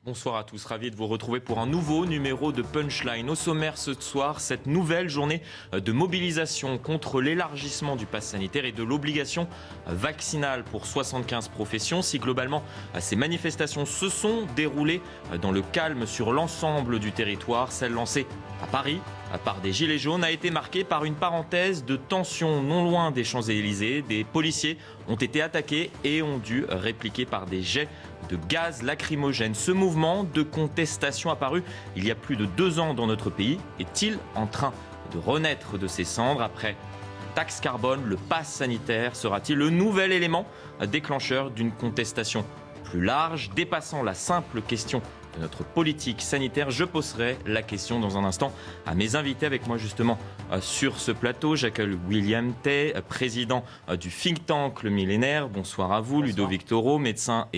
Bonsoir à tous, ravi de vous retrouver pour un nouveau numéro de Punchline. Au sommaire ce soir, cette nouvelle journée de mobilisation contre l'élargissement du pass sanitaire et de l'obligation vaccinale pour 75 professions. Si globalement ces manifestations se sont déroulées dans le calme sur l'ensemble du territoire, celle lancée à Paris par des gilets jaunes a été marquée par une parenthèse de tension non loin des Champs-Élysées. Des policiers ont été attaqués et ont dû répliquer par des jets de gaz lacrymogène. Ce mouvement de contestation apparu il y a plus de 2 ans dans notre pays est-il en train de renaître de ses cendres? Après taxe carbone, le pass sanitaire sera-t-il le nouvel élément déclencheur d'une contestation plus large, dépassant la simple question de notre politique sanitaire? Je poserai la question dans un instant à mes invités. Avec moi justement sur ce plateau, j'accueille William Tay, président du think tank Le Millénaire. Bonsoir à vous. Bonsoir. Ludovic Toro, médecin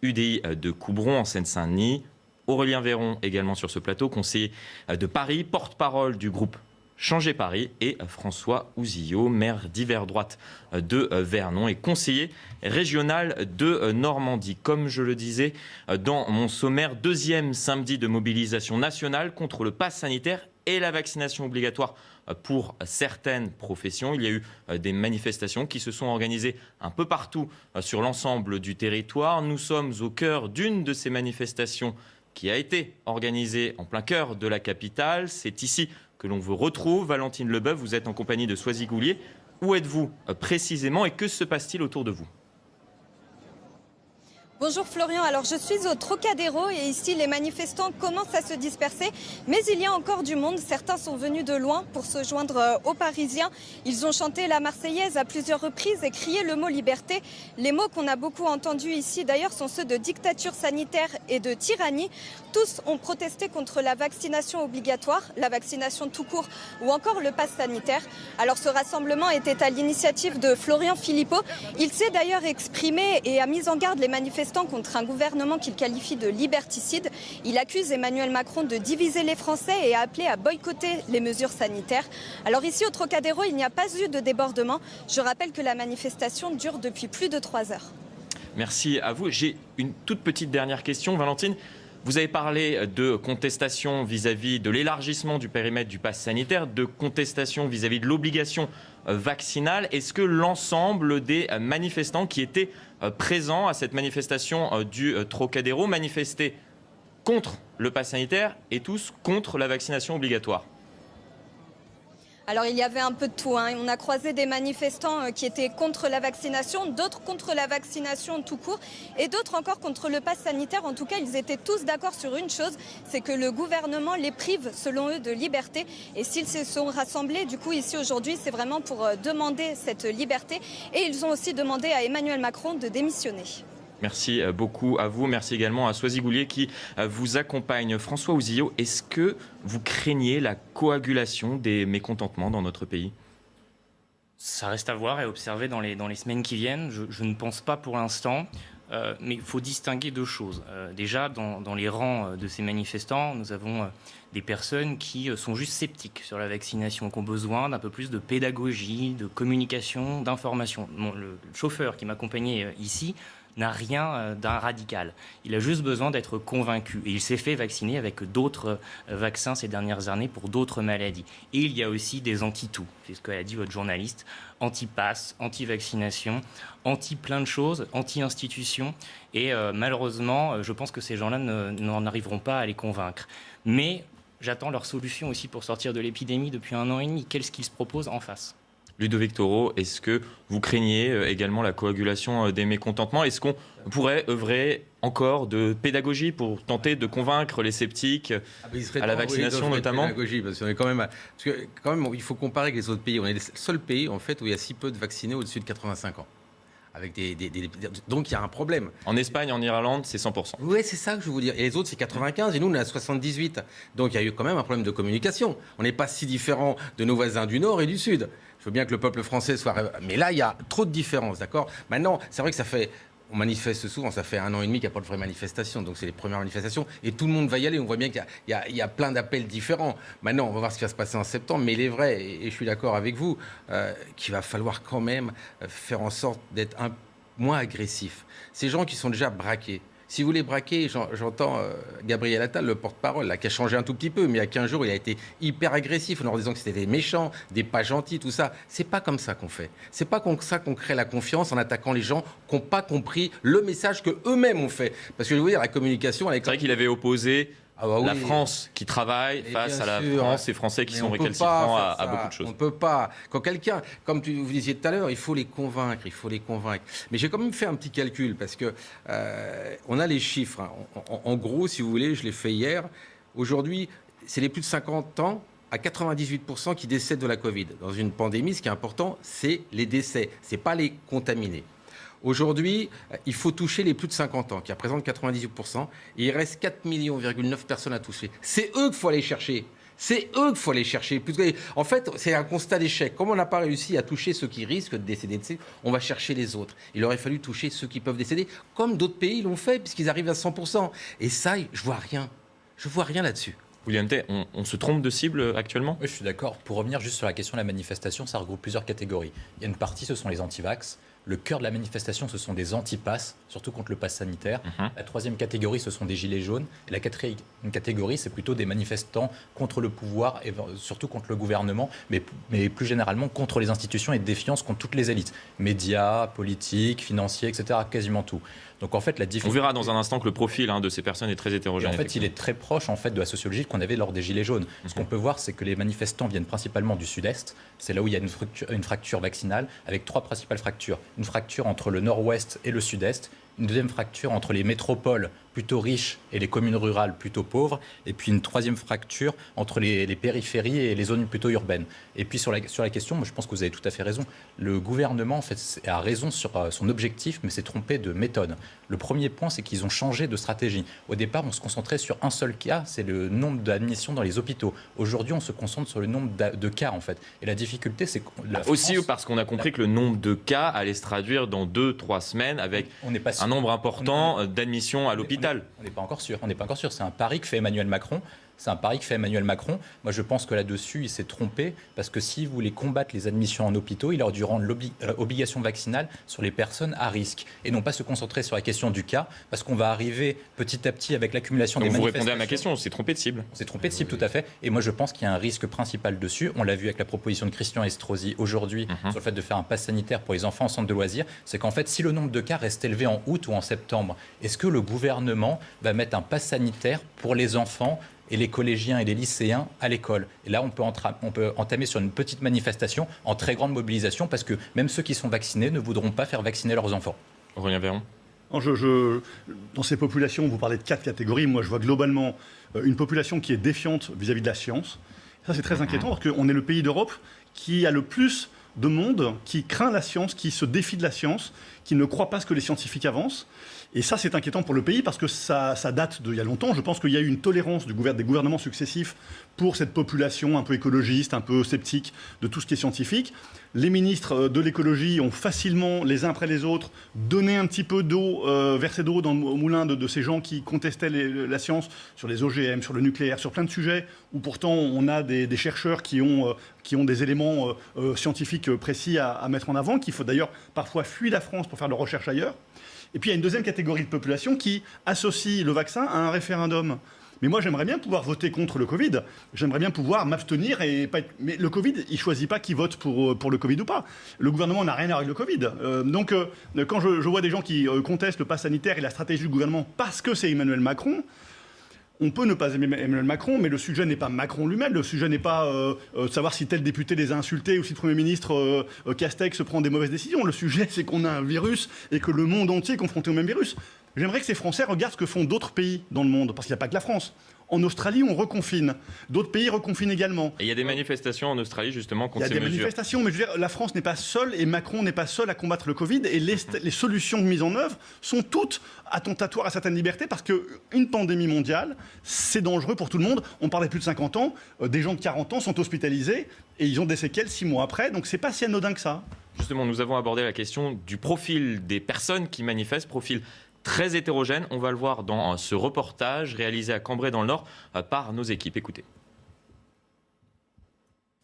UDI de Coubron en Seine-Saint-Denis. Aurélien Véron également sur ce plateau, conseiller de Paris, porte-parole du groupe Changer Paris, et François Ouzillot, maire d'hiver droite de Vernon et conseiller régional de Normandie. Comme je le disais dans mon sommaire, 2e samedi de mobilisation nationale contre le pass sanitaire et la vaccination obligatoire pour certaines professions. Il y a eu des manifestations qui se sont organisées un peu partout sur l'ensemble du territoire. Nous sommes au cœur d'une de ces manifestations qui a été organisée en plein cœur de la capitale. C'est ici que l'on vous retrouve. Valentine Leboeuf, vous êtes en compagnie de Soisy Goulier. Où êtes-vous précisément et que se passe-t-il autour de vous ? Bonjour Florian, alors je suis au Trocadéro et ici les manifestants commencent à se disperser, mais il y a encore du monde. Certains sont venus de loin pour se joindre aux Parisiens. Ils ont chanté la Marseillaise à plusieurs reprises et crié le mot liberté. Les mots qu'on a beaucoup entendus ici d'ailleurs sont ceux de dictature sanitaire et de tyrannie. Tous ont protesté contre la vaccination obligatoire, la vaccination tout court ou encore le pass sanitaire. Alors ce rassemblement était à l'initiative de Florian Philippot. Il s'est d'ailleurs exprimé et a mis en garde les manifestants contre un gouvernement qu'il qualifie de liberticide. Il accuse Emmanuel Macron de diviser les Français et a appelé à boycotter les mesures sanitaires. Alors ici au Trocadéro, il n'y a pas eu de débordement. Je rappelle que la manifestation dure depuis plus de 3 heures. Merci à vous. J'ai une toute petite dernière question, Valentine. Vous avez parlé de contestation vis-à-vis de l'élargissement du périmètre du pass sanitaire, de contestation vis-à-vis de l'obligation vaccinale. Est-ce que l'ensemble des manifestants qui étaient présents à cette manifestation du Trocadéro manifestaient contre le pass sanitaire et tous contre la vaccination obligatoire ? Alors il y avait un peu de tout. On a croisé des manifestants qui étaient contre la vaccination, d'autres contre la vaccination tout court et d'autres encore contre le pass sanitaire. En tout cas, ils étaient tous d'accord sur une chose, c'est que le gouvernement les prive, selon eux, de liberté. Et s'ils se sont rassemblés, du coup, ici aujourd'hui, c'est vraiment pour demander cette liberté. Et ils ont aussi demandé à Emmanuel Macron de démissionner. Merci beaucoup à vous. Merci également à Soisy Goulier qui vous accompagne. François Ouzillot, est-ce que vous craignez la coagulation des mécontentements dans notre pays ? Ça reste à voir et à observer dans les semaines qui viennent. Je ne pense pas pour l'instant, mais il faut distinguer 2 choses. Déjà, dans les rangs de ces manifestants, nous avons des personnes qui sont juste sceptiques sur la vaccination, qui ont besoin d'un peu plus de pédagogie, de communication, d'information. Le chauffeur qui m'accompagnait ici n'a rien d'un radical. Il a juste besoin d'être convaincu. Et il s'est fait vacciner avec d'autres vaccins ces dernières années pour d'autres maladies. Et il y a aussi des anti-tout, c'est ce qu'a dit votre journaliste, anti-pass, anti-vaccination, anti-plein de choses, anti-institutions. Et malheureusement, je pense que ces gens-là n'en arriveront pas à les convaincre. Mais j'attends leur solution aussi pour sortir de l'épidémie depuis 1 an et demi. Qu'est-ce qu'ils se proposent en face ? Ludovic Toro, est-ce que vous craignez également la coagulation des mécontentements ? Est-ce qu'on pourrait œuvrer encore de pédagogie pour tenter de convaincre les sceptiques à la vaccination notamment ? Pédagogie, parce que quand même, il faut comparer avec les autres pays. On est le seul pays en fait où il y a si peu de vaccinés au-dessus de 85 ans. Avec donc il y a un problème. En Espagne, en Irlande, c'est 100%. Oui, c'est ça que je veux vous dire. Et les autres, c'est 95 et nous, on est à 78. Donc il y a eu quand même un problème de communication. On n'est pas si différents de nos voisins du Nord et du Sud. Je veux bien que le peuple français soit... Mais là, il y a trop de différences, d'accord ? Maintenant, c'est vrai que ça fait... On manifeste souvent, ça fait 1 an et demi qu'il n'y a pas de vraie manifestation, donc c'est les premières manifestations, et tout le monde va y aller. On voit bien qu'il y a plein d'appels différents. Maintenant, on va voir ce qui va se passer en septembre, mais il est vrai, et je suis d'accord avec vous, qu'il va falloir quand même faire en sorte d'être moins agressif. Ces gens qui sont déjà braqués, Si vous voulez braquer, j'entends Gabriel Attal, le porte-parole, là, qui a changé un tout petit peu, mais il y a 15 jours, il a été hyper agressif en leur disant que c'était des méchants, des pas gentils, tout ça. C'est pas comme ça qu'on fait. C'est pas comme ça qu'on crée la confiance en attaquant les gens qui n'ont pas compris le message qu'eux-mêmes ont fait. Parce que je veux dire, la communication... C'est vrai qu'il avait opposé la oui. France qui travaille face à la France et Français qui sont récalcitrants à beaucoup de choses. On ne peut pas. Quand quelqu'un, comme vous disiez tout à l'heure, il faut les convaincre. Mais j'ai quand même fait un petit calcul parce que on a les chiffres. Hein. En gros, si vous voulez, je l'ai fait hier. Aujourd'hui, c'est les plus de 50 ans à 98% qui décèdent de la Covid. Dans une pandémie, ce qui est important, c'est les décès. C'est pas les contaminés. Aujourd'hui, il faut toucher les plus de 50 ans, qui représentent 98%, et il reste 4,9 millions personnes à toucher. C'est eux qu'il faut aller chercher. En fait, c'est un constat d'échec. Comme on n'a pas réussi à toucher ceux qui risquent de décéder, on va chercher les autres. Il aurait fallu toucher ceux qui peuvent décéder, comme d'autres pays l'ont fait, puisqu'ils arrivent à 100%. Et ça, je vois rien. Je vois rien là-dessus. William Tay, on se trompe de cible actuellement ? Oui, je suis d'accord. Pour revenir juste sur la question de la manifestation, ça regroupe plusieurs catégories. Il y a une partie, ce sont les anti-vax. Le cœur de la manifestation, ce sont des anti-passes, surtout contre le pass sanitaire. La troisième catégorie, ce sont des gilets jaunes. Et la quatrième catégorie, c'est plutôt des manifestants contre le pouvoir, et surtout contre le gouvernement, mais plus généralement contre les institutions et de défiance contre toutes les élites. Médias, politiques, financiers, etc., quasiment tout. Donc en fait, la difficulté... On verra dans un instant que le profil de ces personnes est très hétérogène. Et en fait, il est très proche de la sociologie qu'on avait lors des Gilets jaunes. Ce qu'on peut voir, c'est que les manifestants viennent principalement du Sud-Est. C'est là où il y a une fracture vaccinale, avec trois principales fractures. Une fracture entre le Nord-Ouest et le Sud-Est. Une deuxième fracture entre les métropoles plutôt riches et les communes rurales plutôt pauvres. Et puis une troisième fracture entre les périphéries et les zones plutôt urbaines. Et puis sur la question, moi, je pense que vous avez tout à fait raison. Le gouvernement en fait, a raison sur son objectif, mais s'est trompé de méthode. Le premier point, c'est qu'ils ont changé de stratégie. Au départ, on se concentrait sur un seul cas, c'est le nombre d'admissions dans les hôpitaux. Aujourd'hui, on se concentre sur le nombre de cas, en fait. Et la difficulté, c'est que aussi parce qu'on a compris que le nombre de cas allait se traduire dans 2-3 semaines avec un nombre important d'admissions à l'hôpital. On n'est pas encore sûr. C'est un pari que fait Emmanuel Macron. Moi, je pense que là-dessus, il s'est trompé parce que s'il voulait combattre les admissions en hôpitaux, il aurait dû rendre l'obligation vaccinale sur les personnes à risque et non pas se concentrer sur la question du cas parce qu'on va arriver petit à petit avec l'accumulation des manifestations. Vous répondez à ma question, on s'est trompé de cible. On s'est trompé de cible, tout à fait. Et moi, je pense qu'il y a un risque principal dessus. On l'a vu avec la proposition de Christian Estrosi aujourd'hui sur le fait de faire un pass sanitaire pour les enfants en centre de loisirs. C'est qu'en fait, si le nombre de cas reste élevé en août ou en septembre, est-ce que le gouvernement va mettre un pass sanitaire pour les enfants et les collégiens et les lycéens à l'école? Et là, on peut entamer sur une petite manifestation en très grande mobilisation parce que même ceux qui sont vaccinés ne voudront pas faire vacciner leurs enfants. Aurélien Véron. Dans ces populations, vous parlez de 4 catégories. Moi, je vois globalement une population qui est défiante vis-à-vis de la science. Ça, c'est très inquiétant parce qu'on est le pays d'Europe qui a le plus de monde qui craint la science, qui se défie de la science, qui ne croit pas ce que les scientifiques avancent. Et ça, c'est inquiétant pour le pays parce que ça date d'il y a longtemps. Je pense qu'il y a eu une tolérance des gouvernements successifs pour cette population un peu écologiste, un peu sceptique de tout ce qui est scientifique. Les ministres de l'écologie ont facilement, les uns après les autres, donné un petit peu d'eau, versé d'eau au moulin de ces gens qui contestaient la science sur les OGM, sur le nucléaire, sur plein de sujets où pourtant on a des chercheurs qui ont des éléments scientifiques précis à mettre en avant, qu'il faut d'ailleurs parfois fuir la France pour faire de recherche ailleurs. Et puis il y a une deuxième catégorie de population qui associe le vaccin à un référendum. Mais moi, j'aimerais bien pouvoir voter contre le Covid. J'aimerais bien pouvoir m'abstenir et pas être... Mais le Covid, il ne choisit pas qui vote pour le Covid ou pas. Le gouvernement n'a rien à voir avec le Covid. Donc, quand je vois des gens qui contestent le pass sanitaire et la stratégie du gouvernement parce que c'est Emmanuel Macron, on peut ne pas aimer Emmanuel Macron, mais le sujet n'est pas Macron lui-même. Le sujet n'est pas de savoir si tel député les a insultés ou si le Premier ministre Castex prend des mauvaises décisions. Le sujet, c'est qu'on a un virus et que le monde entier est confronté au même virus. J'aimerais que ces Français regardent ce que font d'autres pays dans le monde, parce qu'il n'y a pas que la France. En Australie, on reconfine. D'autres pays reconfinent également. Et il y a des manifestations en Australie, justement, contre ces mesures. Il y a des manifestations, mais je veux dire, la France n'est pas seule et Macron n'est pas seul à combattre le Covid. Et les solutions mises en œuvre sont toutes attentatoires à certaines libertés, parce qu'une pandémie mondiale, c'est dangereux pour tout le monde. On parle des plus de 50 ans. Des gens de 40 ans sont hospitalisés et ils ont des séquelles 6 mois après. Donc, c'est pas si anodin que ça. Justement, nous avons abordé la question du profil des personnes qui manifestent, profil très hétérogène. On va le voir dans ce reportage réalisé à Cambrai dans le Nord par nos équipes. Écoutez.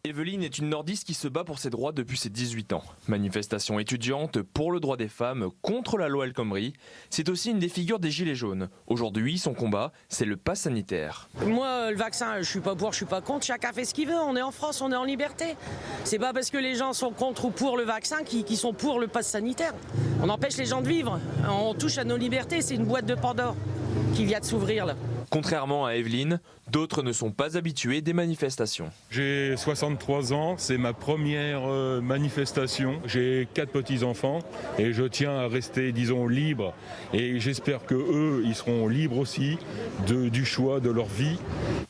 Evelyne est une nordiste qui se bat pour ses droits depuis ses 18 ans. Manifestation étudiante pour le droit des femmes contre la loi El Khomri. C'est aussi une des figures des Gilets jaunes. Aujourd'hui, son combat, c'est le pass sanitaire. Moi, le vaccin, je suis pas pour, je suis pas contre. Chacun fait ce qu'il veut. On est en France, on est en liberté. C'est pas parce que les gens sont contre ou pour le vaccin qu'ils sont pour le pass sanitaire. On empêche les gens de vivre. On touche à nos libertés. C'est une boîte de Pandore qui vient de s'ouvrir là. Contrairement à Evelyne, d'autres ne sont pas habitués des manifestations. J'ai 63 ans, c'est ma première manifestation. J'ai 4 petits-enfants et je tiens à rester, disons, libre. Et j'espère qu'eux, ils seront libres aussi du choix de leur vie.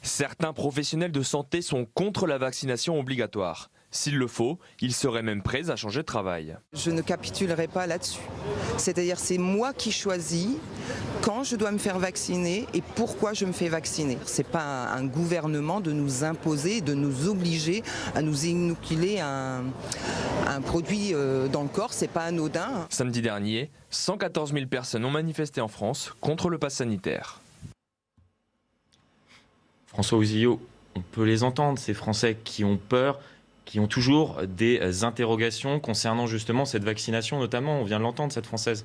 Certains professionnels de santé sont contre la vaccination obligatoire. S'il le faut, ils seraient même prêts à changer de travail. Je ne capitulerai pas là-dessus. C'est-à-dire c'est moi qui choisis quand je dois me faire vacciner et pourquoi je me fais vacciner. Ce n'est pas un gouvernement de nous imposer, de nous obliger à nous inoculer un produit dans le corps, c'est pas anodin. Samedi dernier, 114 000 personnes ont manifesté en France contre le pass sanitaire. François Ouzilleau, on peut les entendre, ces Français qui ont peur, qui ont toujours des interrogations concernant justement cette vaccination, notamment, on vient de l'entendre, cette Française.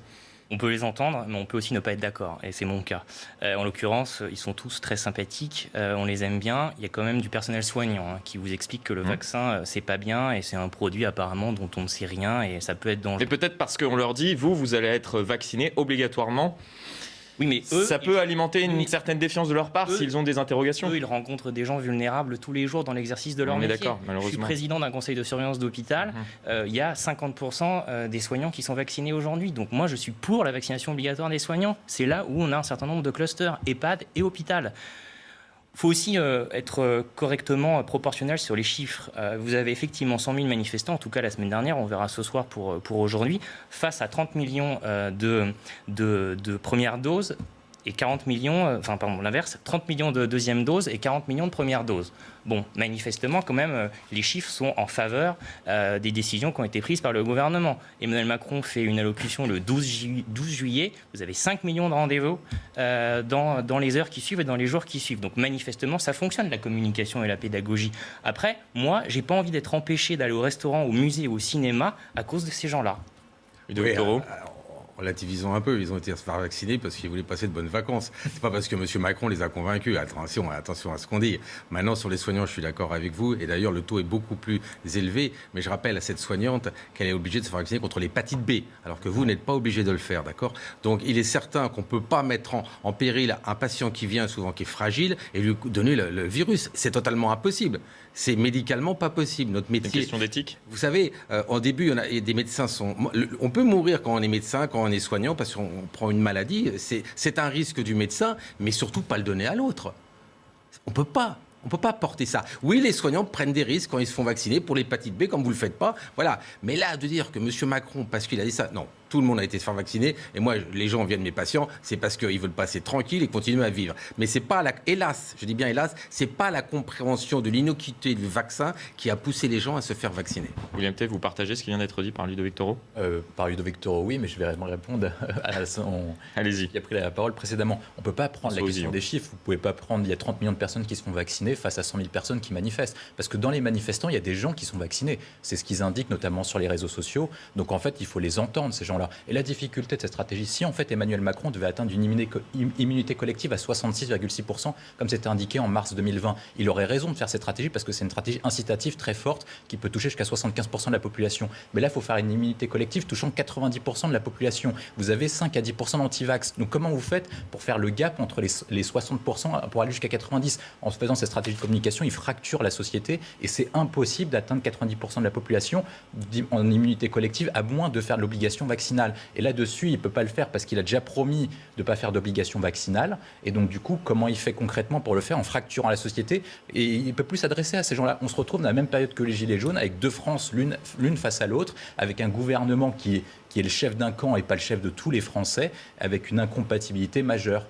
On peut les entendre, mais on peut aussi ne pas être d'accord, et c'est mon cas. En l'occurrence, ils sont tous très sympathiques, on les aime bien. Il y a quand même du personnel soignant qui vous explique que le vaccin, c'est pas bien, et c'est un produit apparemment dont on ne sait rien, et ça peut être dangereux. Et peut-être parce qu'on leur dit, vous allez être vaccinés obligatoirement. Oui, mais eux, ça peut alimenter une certaine défiance de leur part s'ils ont des interrogations. Eux, ils rencontrent des gens vulnérables tous les jours dans l'exercice de leur métier. D'accord, malheureusement. Je suis président d'un conseil de surveillance d'hôpital. Il y a 50% des soignants qui sont vaccinés aujourd'hui. Donc moi, je suis pour la vaccination obligatoire des soignants. C'est là où on a un certain nombre de clusters, EHPAD et hôpital. Il faut aussi être correctement proportionnel sur les chiffres. Vous avez effectivement 100 000 manifestants, en tout cas la semaine dernière, on verra ce soir pour aujourd'hui, face à 30 millions de premières doses et 40 millions, l'inverse, 30 millions de deuxième dose et 40 millions de première dose. Bon, manifestement, quand même, les chiffres sont en faveur des décisions qui ont été prises par le gouvernement. Emmanuel Macron fait une allocution le 12 juillet. Vous avez 5 millions de rendez-vous dans les heures qui suivent et dans les jours qui suivent. Donc, manifestement, ça fonctionne, la communication et la pédagogie. Après, moi, j'ai pas envie d'être empêché d'aller au restaurant, au musée ou au cinéma à cause de ces gens-là. Relativisons un peu, ils ont été se faire vacciner parce qu'ils voulaient passer de bonnes vacances. C'est pas parce que M. Macron les a convaincus. Attention à ce qu'on dit. Maintenant, sur les soignants, je suis d'accord avec vous. Et d'ailleurs, le taux est beaucoup plus élevé. Mais je rappelle à cette soignante qu'elle est obligée de se faire vacciner contre l'hépatite B, alors que vous n'êtes pas obligé de le faire, d'accord ? Donc, il est certain qu'on ne peut pas mettre en péril un patient qui vient souvent, qui est fragile, et lui donner le virus. C'est totalement impossible. C'est médicalement pas possible. Notre métier. C'est une question d'éthique. Vous savez, au début, des médecins on peut mourir quand on est médecin, quand on est soignant, parce qu'on prend une maladie. C'est un risque du médecin, mais surtout pas le donner à l'autre. On peut pas porter ça. Oui, les soignants prennent des risques quand ils se font vacciner pour l'hépatite B, comme vous le faites pas. Voilà. Mais là, de dire que M. Macron, parce qu'il a dit ça, non. Tout le monde a été se faire vacciner. Et moi, les gens viennent, mes patients, c'est parce qu'ils veulent passer tranquille et continuer à vivre. Mais c'est pas hélas, je dis bien hélas, c'est pas la compréhension de l'innocuité du vaccin qui a poussé les gens à se faire vacciner. William T, vous partagez ce qui vient d'être dit par Ludovic Toro ? Par Ludovic Toro, oui, mais je vais répondre à son... Allez-y. Qui a pris la parole précédemment. On ne peut pas prendre la question des chiffres. Vous ne pouvez pas prendre, il y a 30 millions de personnes qui se font vacciner face à 100 000 personnes qui manifestent. Parce que dans les manifestants, il y a des gens qui sont vaccinés. C'est ce qu'ils indiquent notamment sur les réseaux sociaux. Donc en fait, il faut les entendre, ces gens-là. Et la difficulté de cette stratégie, si en fait Emmanuel Macron devait atteindre une immunité collective à 66,6%, comme c'était indiqué en mars 2020, il aurait raison de faire cette stratégie parce que c'est une stratégie incitative très forte qui peut toucher jusqu'à 75% de la population. Mais là, il faut faire une immunité collective touchant 90% de la population. Vous avez 5 à 10% d'antivax. Donc comment vous faites pour faire le gap entre les 60% pour aller jusqu'à 90%? En faisant cette stratégie de communication, il fracture la société et c'est impossible d'atteindre 90% de la population en immunité collective à moins de faire de l'obligation vaccinale. Et là-dessus, il ne peut pas le faire parce qu'il a déjà promis de ne pas faire d'obligation vaccinale. Et donc, du coup, comment il fait concrètement pour le faire en fracturant la société? Et il ne peut plus s'adresser à ces gens-là. On se retrouve dans la même période que les Gilets jaunes, avec deux France, l'une face à l'autre, avec un gouvernement qui est le chef d'un camp et pas le chef de tous les Français, avec une incompatibilité majeure.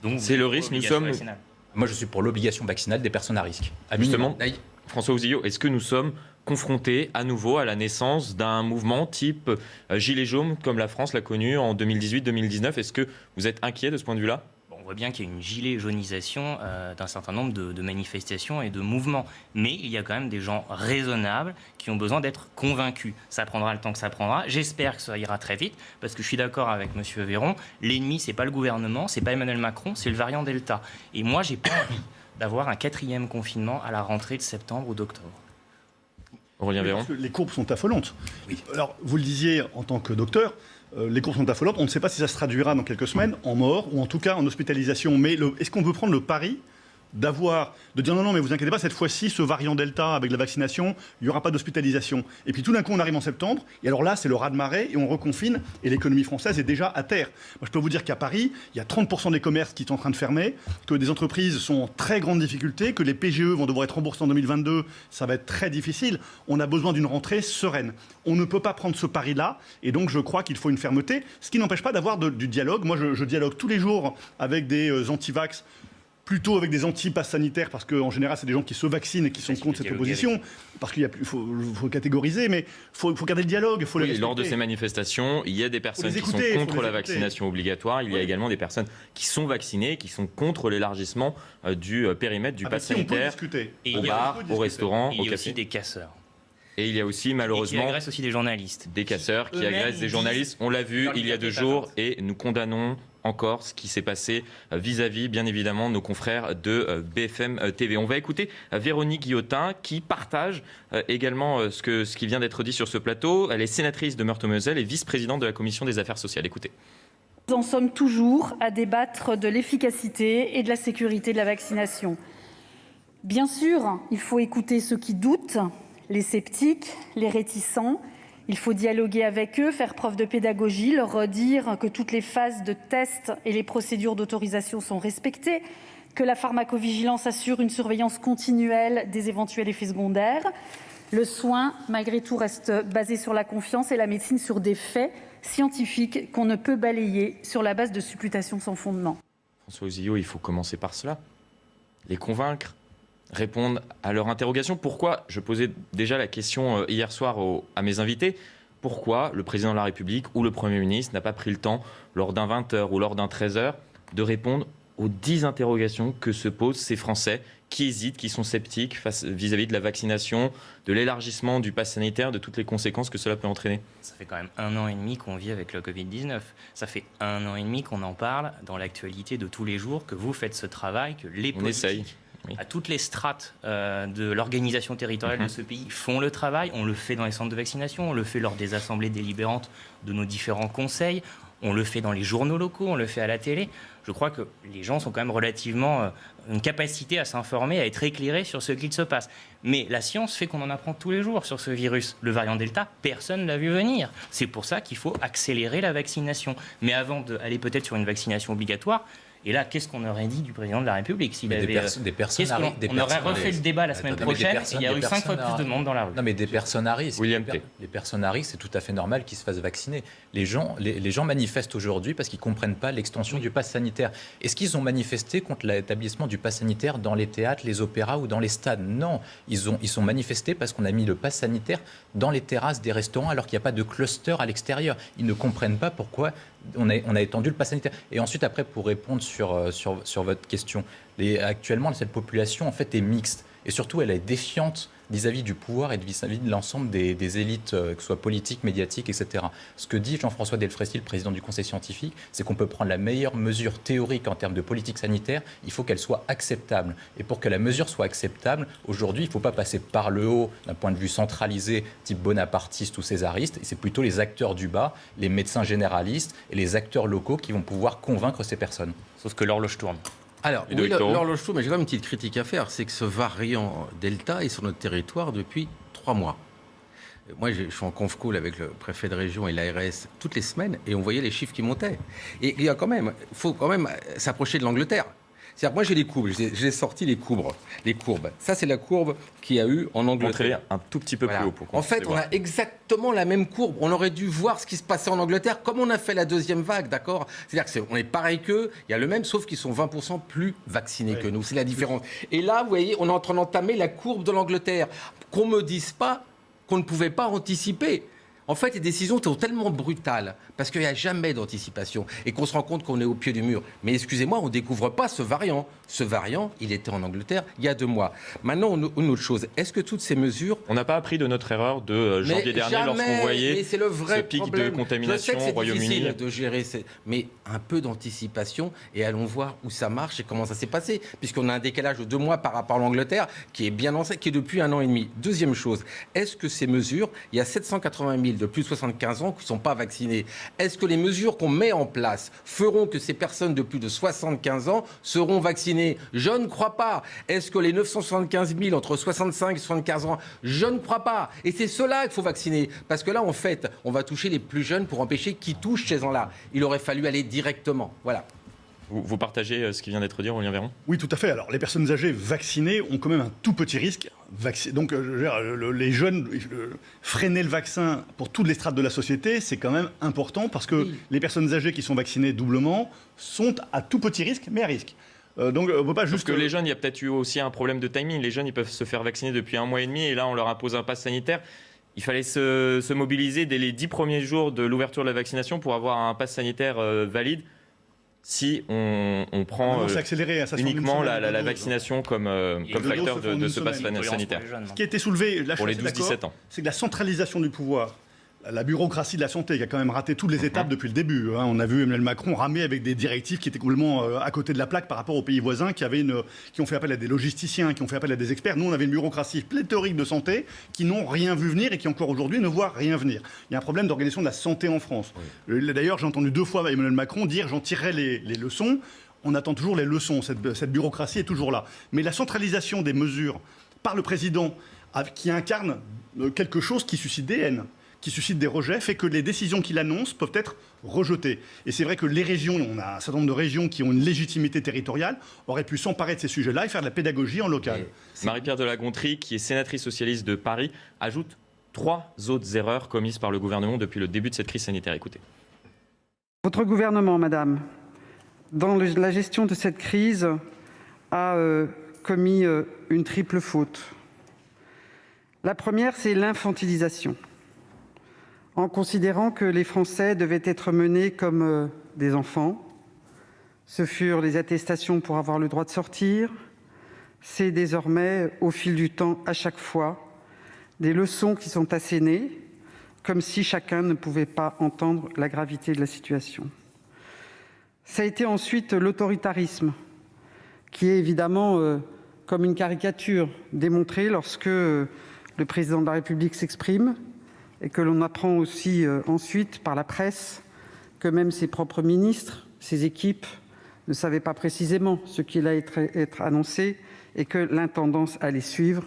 Donc, c'est le risque, nous sommes... Moi, je suis pour l'obligation vaccinale des personnes à risque. Justement, François Ouzilleau, est-ce que nous sommes confrontés à nouveau à la naissance d'un mouvement type Gilets jaunes, comme la France l'a connu en 2018-2019 ? Est-ce que vous êtes inquiet de ce point de vue-là ? On voit bien qu'il y a une gilet jaunisation d'un certain nombre de manifestations et de mouvements. Mais il y a quand même des gens raisonnables qui ont besoin d'être convaincus. Ça prendra le temps que ça prendra. J'espère que ça ira très vite, parce que je suis d'accord avec M. Véron. L'ennemi, c'est pas le gouvernement, c'est pas Emmanuel Macron, c'est le variant Delta. Et moi, j'ai pas envie d'avoir un 4e confinement à la rentrée de septembre ou d'octobre. Aurélien Véron. Les courbes sont affolantes. Oui. Alors, vous le disiez en tant que docteur, les courbes sont affolantes. On ne sait pas si ça se traduira dans quelques semaines en mort ou en tout cas en hospitalisation. Mais est-ce qu'on peut prendre le pari de dire non, mais vous inquiétez pas, cette fois-ci, ce variant Delta, avec la vaccination, il n'y aura pas d'hospitalisation. Et puis tout d'un coup, on arrive en septembre, et alors là, c'est le raz-de-marée, et on reconfine, et l'économie française est déjà à terre. Moi, je peux vous dire qu'à Paris, il y a 30% des commerces qui sont en train de fermer, que des entreprises sont en très grande difficulté, que les PGE vont devoir être remboursés en 2022, ça va être très difficile. On a besoin d'une rentrée sereine. On ne peut pas prendre ce pari-là, et donc je crois qu'il faut une fermeté, ce qui n'empêche pas d'avoir du dialogue. Moi, je dialogue tous les jours avec des anti-vax, plutôt avec des anti-pass sanitaires, parce qu'en général, c'est des gens qui se vaccinent et qui sont contre cette proposition, parce qu'il faut catégoriser, mais il faut garder le dialogue, il faut les respecter. Lors de ces manifestations, il y a des personnes qui sont contre la vaccination obligatoire, il y a également des personnes qui sont vaccinées, qui sont contre l'élargissement du périmètre du pass sanitaire, au bar, au restaurant, au café. Il y a aussi des casseurs. Et il y a aussi, malheureusement, qui agressent aussi des journalistes. Des casseurs qui agressent des journalistes. On l'a vu il y a 2 jours, et nous condamnons encore ce qui s'est passé vis-à-vis, bien évidemment, de nos confrères de BFM TV. On va écouter Véronique Guillotin qui partage également ce qui vient d'être dit sur ce plateau. Elle est sénatrice de Meurthe-et-Moselle et vice-présidente de la Commission des affaires sociales. Écoutez. Nous en sommes toujours à débattre de l'efficacité et de la sécurité de la vaccination. Bien sûr, il faut écouter ceux qui doutent, les sceptiques, les réticents. Il faut dialoguer avec eux, faire preuve de pédagogie, leur redire que toutes les phases de test et les procédures d'autorisation sont respectées, que la pharmacovigilance assure une surveillance continuelle des éventuels effets secondaires. Le soin, malgré tout, reste basé sur la confiance et la médecine sur des faits scientifiques qu'on ne peut balayer sur la base de supputations sans fondement. François Ouzilleau, il faut commencer par cela. Les convaincre, répondre à leurs interrogations. Pourquoi, je posais déjà la question hier soir à mes invités, pourquoi le président de la République ou le Premier ministre n'a pas pris le temps, lors d'un 20h ou lors d'un 13h, de répondre aux 10 interrogations que se posent ces Français qui hésitent, qui sont sceptiques vis-à-vis de la vaccination, de l'élargissement du pass sanitaire, de toutes les conséquences que cela peut entraîner. Ça fait quand même 1 an et demi qu'on vit avec le Covid-19. Ça fait 1 an et demi qu'on en parle dans l'actualité de tous les jours, que vous faites ce travail, que les politiques, à toutes les strates de l'organisation territoriale de ce pays font le travail. On le fait dans les centres de vaccination, on le fait lors des assemblées délibérantes de nos différents conseils, on le fait dans les journaux locaux, on le fait à la télé. Je crois que les gens sont quand même relativement une capacité à s'informer, à être éclairés sur ce qu'il se passe. Mais la science fait qu'on en apprend tous les jours sur ce virus. Le variant Delta, personne ne l'a vu venir. C'est pour ça qu'il faut accélérer la vaccination. Mais avant d'aller peut-être sur une vaccination obligatoire, et là, qu'est-ce qu'on aurait dit du président de la République s'il avait... On aurait refait le débat la semaine prochaine et il y a eu 5 fois plus de monde dans la rue. Non, mais des personnes à risque. William T. Les personnes à risque, c'est tout à fait normal qu'ils se fassent vacciner. Les gens manifestent aujourd'hui parce qu'ils ne comprennent pas l'extension du pass sanitaire. Est-ce qu'ils ont manifesté contre l'établissement du pass sanitaire dans les théâtres, les opéras ou dans les stades? Non. Ils sont manifestés parce qu'on a mis le pass sanitaire dans les terrasses des restaurants alors qu'il n'y a pas de cluster à l'extérieur. Ils ne comprennent pas pourquoi on a étendu le pass sanitaire. Et ensuite, après, pour répondre sur votre question, actuellement, cette population, en fait, est mixte. Et surtout, elle est défiante vis-à-vis du pouvoir et vis-à-vis de l'ensemble des élites, que ce soit politiques, médiatiques, etc. Ce que dit Jean-François Delfraissy, le président du Conseil scientifique, c'est qu'on peut prendre la meilleure mesure théorique en termes de politique sanitaire, il faut qu'elle soit acceptable. Et pour que la mesure soit acceptable, aujourd'hui, il ne faut pas passer par le haut d'un point de vue centralisé, type bonapartiste ou césariste, et c'est plutôt les acteurs du bas, les médecins généralistes et les acteurs locaux qui vont pouvoir convaincre ces personnes. Sauf que l'horloge tourne. Alors, oui, l'horloge tourne, mais j'ai quand même une petite critique à faire, c'est que ce variant Delta est sur notre territoire depuis 3 mois. Moi, je suis en conf call avec le préfet de région et l'ARS toutes les semaines, et on voyait les chiffres qui montaient. Et il faut quand même s'approcher de l'Angleterre. C'est-à-dire, moi, j'ai les courbes, j'ai sorti les courbes. Ça, c'est la courbe qu'il y a eu en Angleterre. Montrer un tout petit peu plus haut. Pour en fait, on a exactement la même courbe. On aurait dû voir ce qui se passait en Angleterre, comme on a fait la 2e vague, d'accord? C'est-à-dire qu'on est pareil qu'eux, il y a le même, sauf qu'ils sont 20% plus vaccinés que nous. C'est la différence. Et là, vous voyez, on est en train d'entamer la courbe de l'Angleterre. Qu'on ne me dise pas qu'on ne pouvait pas anticiper. En fait, les décisions sont tellement brutales, parce qu'il n'y a jamais d'anticipation, et qu'on se rend compte qu'on est au pied du mur. Mais excusez-moi, on ne découvre pas ce variant. Ce variant, il était en Angleterre il y a 2 mois. Maintenant, une autre chose, est-ce que toutes ces mesures... On n'a pas appris de notre erreur de janvier dernier lorsqu'on voyait ce pic de contamination au Royaume-Uni. Je sais que c'est difficile de gérer, mais un peu d'anticipation, et allons voir où ça marche et comment ça s'est passé, puisqu'on a un décalage de 2 mois par rapport à l'Angleterre, qui est bien lancé, qui est depuis 1 an et demi. Deuxième chose, est-ce que ces mesures, il y a 780 000 de plus de 75 ans qui ne sont pas vaccinés. Est-ce que les mesures qu'on met en place feront que ces personnes de plus de 75 ans seront vaccinées? Je ne crois pas. Est-ce que les 975 000 entre 65 et 75 ans? Je ne crois pas. Et c'est cela qu'il faut vacciner. Parce que là, en fait, on va toucher les plus jeunes pour empêcher qu'ils touchent ces gens-là. Il aurait fallu aller directement. Voilà. Vous partagez ce qui vient d'être dit, Aurélien Véran? Oui, tout à fait. Alors, les personnes âgées vaccinées ont quand même un tout petit risque. Donc, je veux dire, les jeunes, freiner le vaccin pour toutes les strates de la société, c'est quand même important parce que les personnes âgées qui sont vaccinées doublement sont à tout petit risque, mais à risque. Donc, on peut pas juste... Parce que les jeunes, il y a peut-être eu aussi un problème de timing. Les jeunes, ils peuvent se faire vacciner depuis 1 mois et demi et là, on leur impose un pass sanitaire. Il fallait se mobiliser dès les 10 premiers jours de l'ouverture de la vaccination pour avoir un pass sanitaire valide. Si on prend uniquement la vaccination comme facteur de ce pass sanitaire. Ce qui a été soulevé, là, pour les 12-17 ans, c'est que la centralisation du pouvoir, la bureaucratie de la santé qui a quand même raté toutes les étapes depuis le début. On a vu Emmanuel Macron ramer avec des directives qui étaient complètement à côté de la plaque par rapport aux pays voisins qui ont fait appel à des logisticiens, qui ont fait appel à des experts. Nous, on avait une bureaucratie pléthorique de santé qui n'ont rien vu venir et qui encore aujourd'hui ne voient rien venir. Il y a un problème d'organisation de la santé en France. D'ailleurs, j'ai entendu 2 fois Emmanuel Macron dire « j'en tirerai les leçons ». On attend toujours les leçons, cette bureaucratie est toujours là. Mais la centralisation des mesures par le président qui incarne quelque chose qui suscite des haines, qui suscite des rejets, fait que les décisions qu'il annonce peuvent être rejetées. Et c'est vrai que les régions, on a un certain nombre de régions qui ont une légitimité territoriale, auraient pu s'emparer de ces sujets-là et faire de la pédagogie en local. Marie-Pierre de la Gontrie, qui est sénatrice socialiste de Paris, ajoute 3 autres erreurs commises par le gouvernement depuis le début de cette crise sanitaire. Écoutez. Votre gouvernement, madame, dans la gestion de cette crise, a commis une triple faute. La première, c'est l'infantilisation, en considérant que les Français devaient être menés comme des enfants. Ce furent les attestations pour avoir le droit de sortir. C'est désormais, au fil du temps, à chaque fois, des leçons qui sont assénées, comme si chacun ne pouvait pas entendre la gravité de la situation. Ça a été ensuite l'autoritarisme, qui est évidemment comme une caricature démontrée lorsque le président de la République s'exprime et que l'on apprend aussi ensuite par la presse que même ses propres ministres, ses équipes, ne savaient pas précisément ce qui allait être annoncé et que l'intendance allait suivre.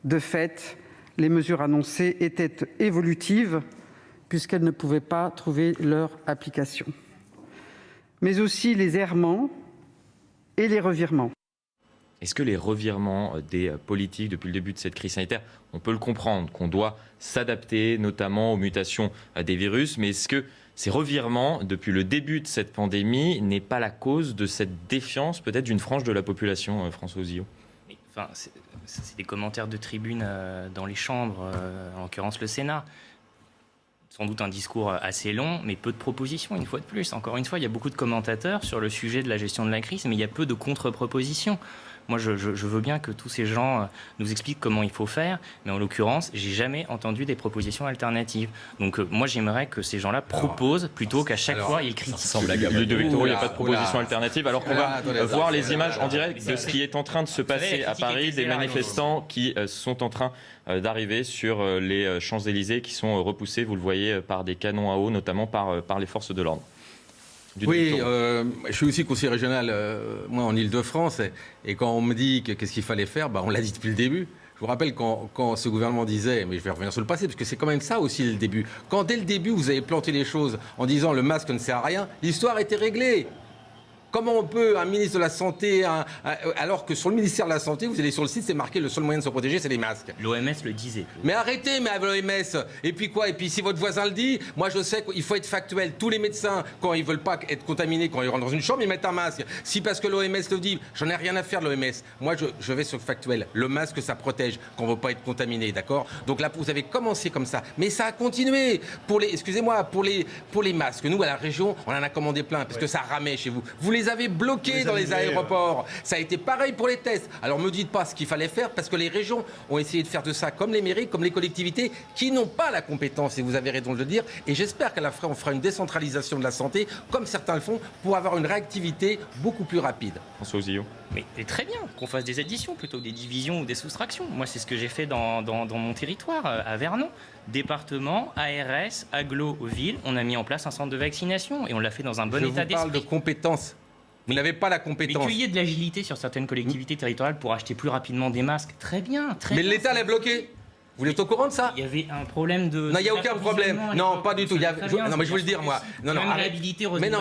De fait, les mesures annoncées étaient évolutives puisqu'elles ne pouvaient pas trouver leur application. Mais aussi les errements et les revirements. Est-ce que les revirements des politiques depuis le début de cette crise sanitaire, on peut le comprendre, qu'on doit s'adapter notamment aux mutations des virus, mais est-ce que ces revirements depuis le début de cette pandémie n'est pas la cause de cette défiance peut-être d'une frange de la population, François Ozillot? Enfin, c'est des commentaires de tribune dans les chambres, en l'occurrence le Sénat. Sans doute un discours assez long, mais peu de propositions, une fois de plus. Encore une fois, il y a beaucoup de commentateurs sur le sujet de la gestion de la crise, mais il y a peu de contre-propositions. Moi, je veux bien que tous ces gens nous expliquent comment il faut faire, mais en l'occurrence, j'ai jamais entendu des propositions alternatives. Donc, moi, j'aimerais que ces gens-là proposent plutôt qu'à chaque fois ils critiquent. De Victor, il n'y a pas de proposition alternative, alors qu'on va voir les images en direct de ce qui est en train de se passer à Paris, des manifestants qui sont en train d'arriver sur les Champs-Élysées, qui sont repoussés, vous le voyez, par des canons à eau, notamment par les forces de l'ordre. Oui, je suis aussi conseiller régional, moi, en Ile-de-France, et quand on me dit qu'est-ce qu'il fallait faire, on l'a dit depuis le début. Je vous rappelle quand ce gouvernement disait, mais je vais revenir sur le passé, parce que c'est quand même ça aussi le début. Quand dès le début, vous avez planté les choses en disant le masque ne sert à rien, l'histoire était réglée. Comment on peut, un ministre de la Santé, alors que sur le ministère de la Santé, vous allez sur le site, c'est marqué le seul moyen de se protéger, c'est les masques. L'OMS le disait. Mais arrêtez, mais avec l'OMS. Et puis quoi? Et puis si votre voisin le dit, moi je sais qu'il faut être factuel. Tous les médecins, quand ils veulent pas être contaminés, quand ils rentrent dans une chambre, ils mettent un masque. Si parce que l'OMS le dit, j'en ai rien à faire de l'OMS. Moi je vais sur le factuel. Le masque, ça protège quand on ne veut pas être contaminé, d'accord? Donc là, vous avez commencé comme ça. Mais ça a continué. Excusez-moi, pour les masques, nous à la région, on en a commandé plein parce que ça ramait chez vous. Vous les avez bloqués dans les aéroports. Ça a été pareil pour les tests. Alors me dites pas ce qu'il fallait faire parce que les régions ont essayé de faire de ça comme les mairies, comme les collectivités qui n'ont pas la compétence, et vous avez raison de le dire. Et j'espère qu'à la fin, on fera une décentralisation de la santé, comme certains le font, pour avoir une réactivité beaucoup plus rapide. François Ozillot. Mais très bien qu'on fasse des additions plutôt que des divisions ou des soustractions. Moi, c'est ce que j'ai fait dans mon territoire, à Vernon. Département, ARS, agglo, ville, on a mis en place un centre de vaccination et on l'a fait dans un bon état d'esprit. Je vous parle de compétences. Vous n'avez pas la compétence. Mais qu'il y ait de l'agilité sur certaines collectivités territoriales pour acheter plus rapidement des masques, très bien. Mais l'État l'a bloqué. Vous êtes au courant de ça? Il y avait un problème de... Non, il n'y a aucun problème. Non, pas du tout. Non, mais je veux le dire, moi. Non, mais non,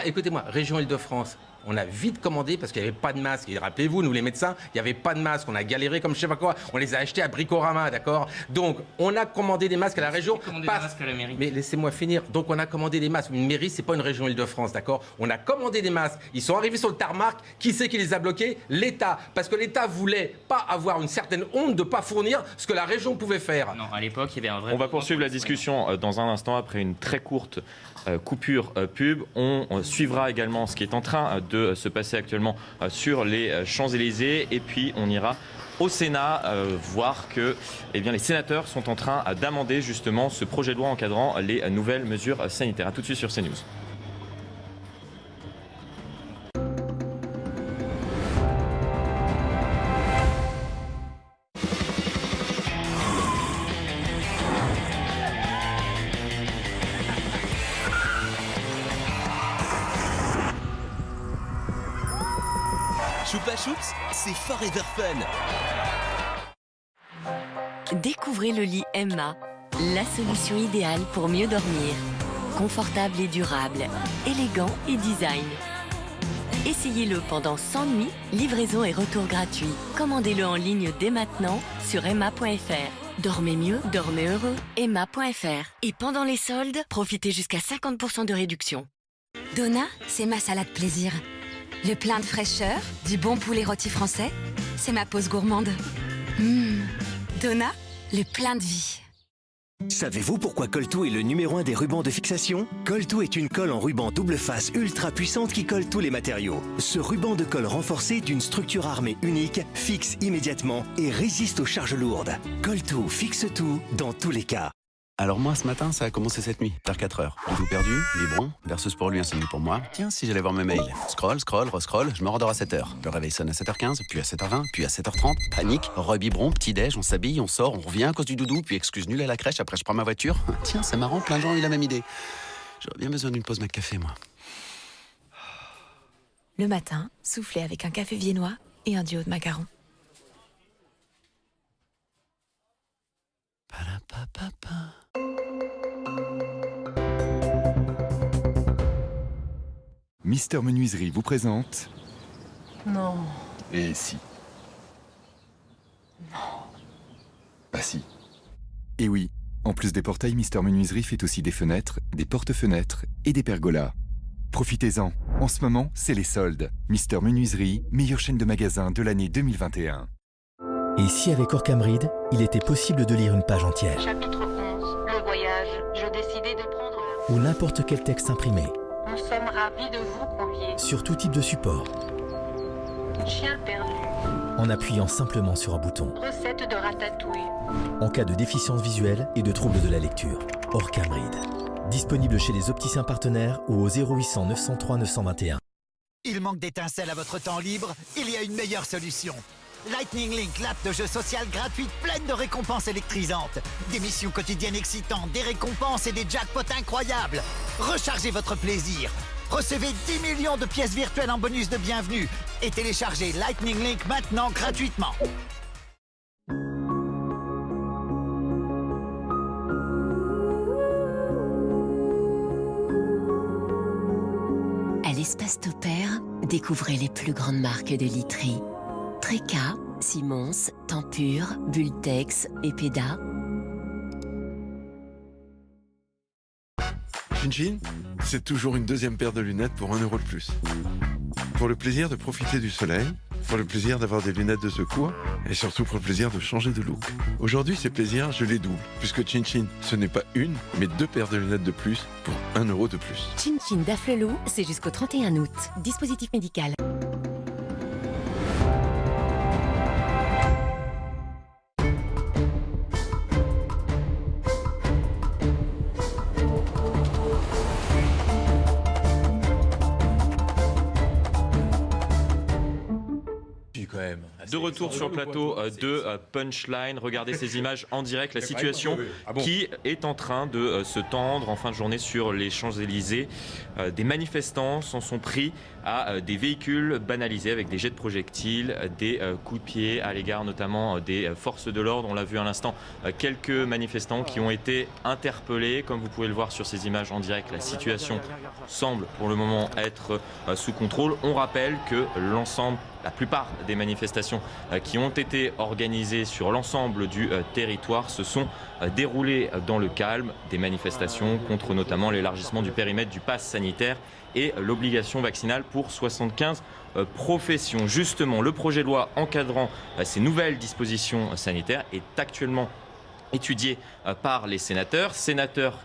écoutez-moi. Région Île-de-France, on a vite commandé parce qu'il n'y avait pas de masque. Et rappelez-vous, nous les médecins, il n'y avait pas de masque. On a galéré comme je ne sais pas quoi. On les a achetés à Bricorama, d'accord? Donc, on a commandé des masques à la région. Des masques à la mairie. Mais laissez-moi finir. Donc, on a commandé des masques. Une mairie, c'est pas une région Île-de-France, d'accord? On a commandé des masques. Ils sont arrivés sur le tarmac. Qui c'est qui les a bloqués? L'État. Parce que l'État voulait pas avoir une certaine honte de pas fournir ce que la région pouvait faire. Non, à l'époque, il y avait un vrai... On va poursuivre la discussion dans un instant après une très courte coupure pub. On suivra également ce qui est en train de se passer actuellement sur les Champs-Élysées et puis on ira au Sénat voir que les sénateurs sont en train d'amender justement ce projet de loi encadrant les nouvelles mesures sanitaires. A tout de suite sur CNews. Choupa Choups, c'est Forever Fun. Découvrez le lit Emma, la solution idéale pour mieux dormir. Confortable et durable, élégant et design. Essayez-le pendant 100 nuits, livraison et retour gratuit. Commandez-le en ligne dès maintenant sur emma.fr. Dormez mieux, dormez heureux, emma.fr. Et pendant les soldes, profitez jusqu'à 50% de réduction. Donna, c'est ma salade plaisir. Le plein de fraîcheur, du bon poulet rôti français, c'est ma pause gourmande. Donna, le plein de vie. Savez-vous pourquoi Coltou est le numéro 1 des rubans de fixation? Coltou est une colle en ruban double face ultra puissante qui colle tous les matériaux. Ce ruban de colle renforcé d'une structure armée unique fixe immédiatement et résiste aux charges lourdes. Coltou fixe tout dans tous les cas. Alors moi, ce matin, ça a commencé cette nuit, vers 4h. Doudou perdu, biberon, berceuse pour lui, insomnie pour moi. Tiens, si j'allais voir mes mails. Scroll, rescroll, je me rendors à 7h. Le réveil sonne à 7h15, puis à 7h20, puis à 7h30. Panique, rebiberon, petit-déj, on s'habille, on sort, on revient à cause du doudou, puis excuse nulle à la crèche, après je prends ma voiture. Tiens, c'est marrant, plein de gens ont eu la même idée. J'aurais bien besoin d'une pause McCafé, moi. Le matin, soufflez avec un café viennois et un duo de macarons. Mister Menuiserie vous présente... Non. Et si. Non. Bah si. Et oui, en plus des portails, Mister Menuiserie fait aussi des fenêtres, des porte-fenêtres et des pergolas. Profitez-en, en ce moment, c'est les soldes. Mister Menuiserie, meilleure chaîne de magasins de l'année 2021. Et si avec Orcamride, il était possible de lire une page entière? Chapitre 11, le voyage. Je décidai de prendre... Ou n'importe quel texte imprimé. Nous sommes ravis de vous convier. Sur tout type de support. Chien perdu. En appuyant simplement sur un bouton. Recette de ratatouille. En cas de déficience visuelle et de troubles de la lecture. Orcamride. Disponible chez les opticiens partenaires ou au 0800 903 921. Il manque d'étincelles à votre temps libre? Il y a une meilleure solution. Lightning Link, l'app de jeu social gratuite pleine de récompenses électrisantes. Des missions quotidiennes excitantes, des récompenses et des jackpots incroyables. Rechargez votre plaisir. Recevez 10 millions de pièces virtuelles en bonus de bienvenue. Et téléchargez Lightning Link maintenant gratuitement. À l'espace à Stopper, découvrez les plus grandes marques de literie. Tréca, Simons, Tempur, Bultex et Peda. Chin, c'est toujours une deuxième paire de lunettes pour 1 euro de plus. Pour le plaisir de profiter du soleil, pour le plaisir d'avoir des lunettes de secours et surtout pour le plaisir de changer de look. Aujourd'hui, ces plaisirs, je les double, puisque Chin, ce n'est pas une, mais 2 paires de lunettes de plus pour 1 euro de plus. Chin d'Afflelou, c'est jusqu'au 31 août. Dispositif médical. De retour sur le plateau de Punchline. Regardez ces images en direct. La situation qui est en train de se tendre en fin de journée sur les Champs-Élysées. Des manifestants s'en sont pris à des véhicules banalisés avec des jets de projectiles, des coups de pied à l'égard notamment des forces de l'ordre. On l'a vu à l'instant, quelques manifestants qui ont été interpellés. Comme vous pouvez le voir sur ces images en direct, la situation semble pour le moment être sous contrôle. On rappelle que la plupart des manifestations qui ont été organisées sur l'ensemble du territoire se sont déroulées dans le calme. Des manifestations contre notamment l'élargissement du périmètre du pass sanitaire et l'obligation vaccinale pour 75 professions. Justement, le projet de loi encadrant ces nouvelles dispositions sanitaires est actuellement étudié par les sénateurs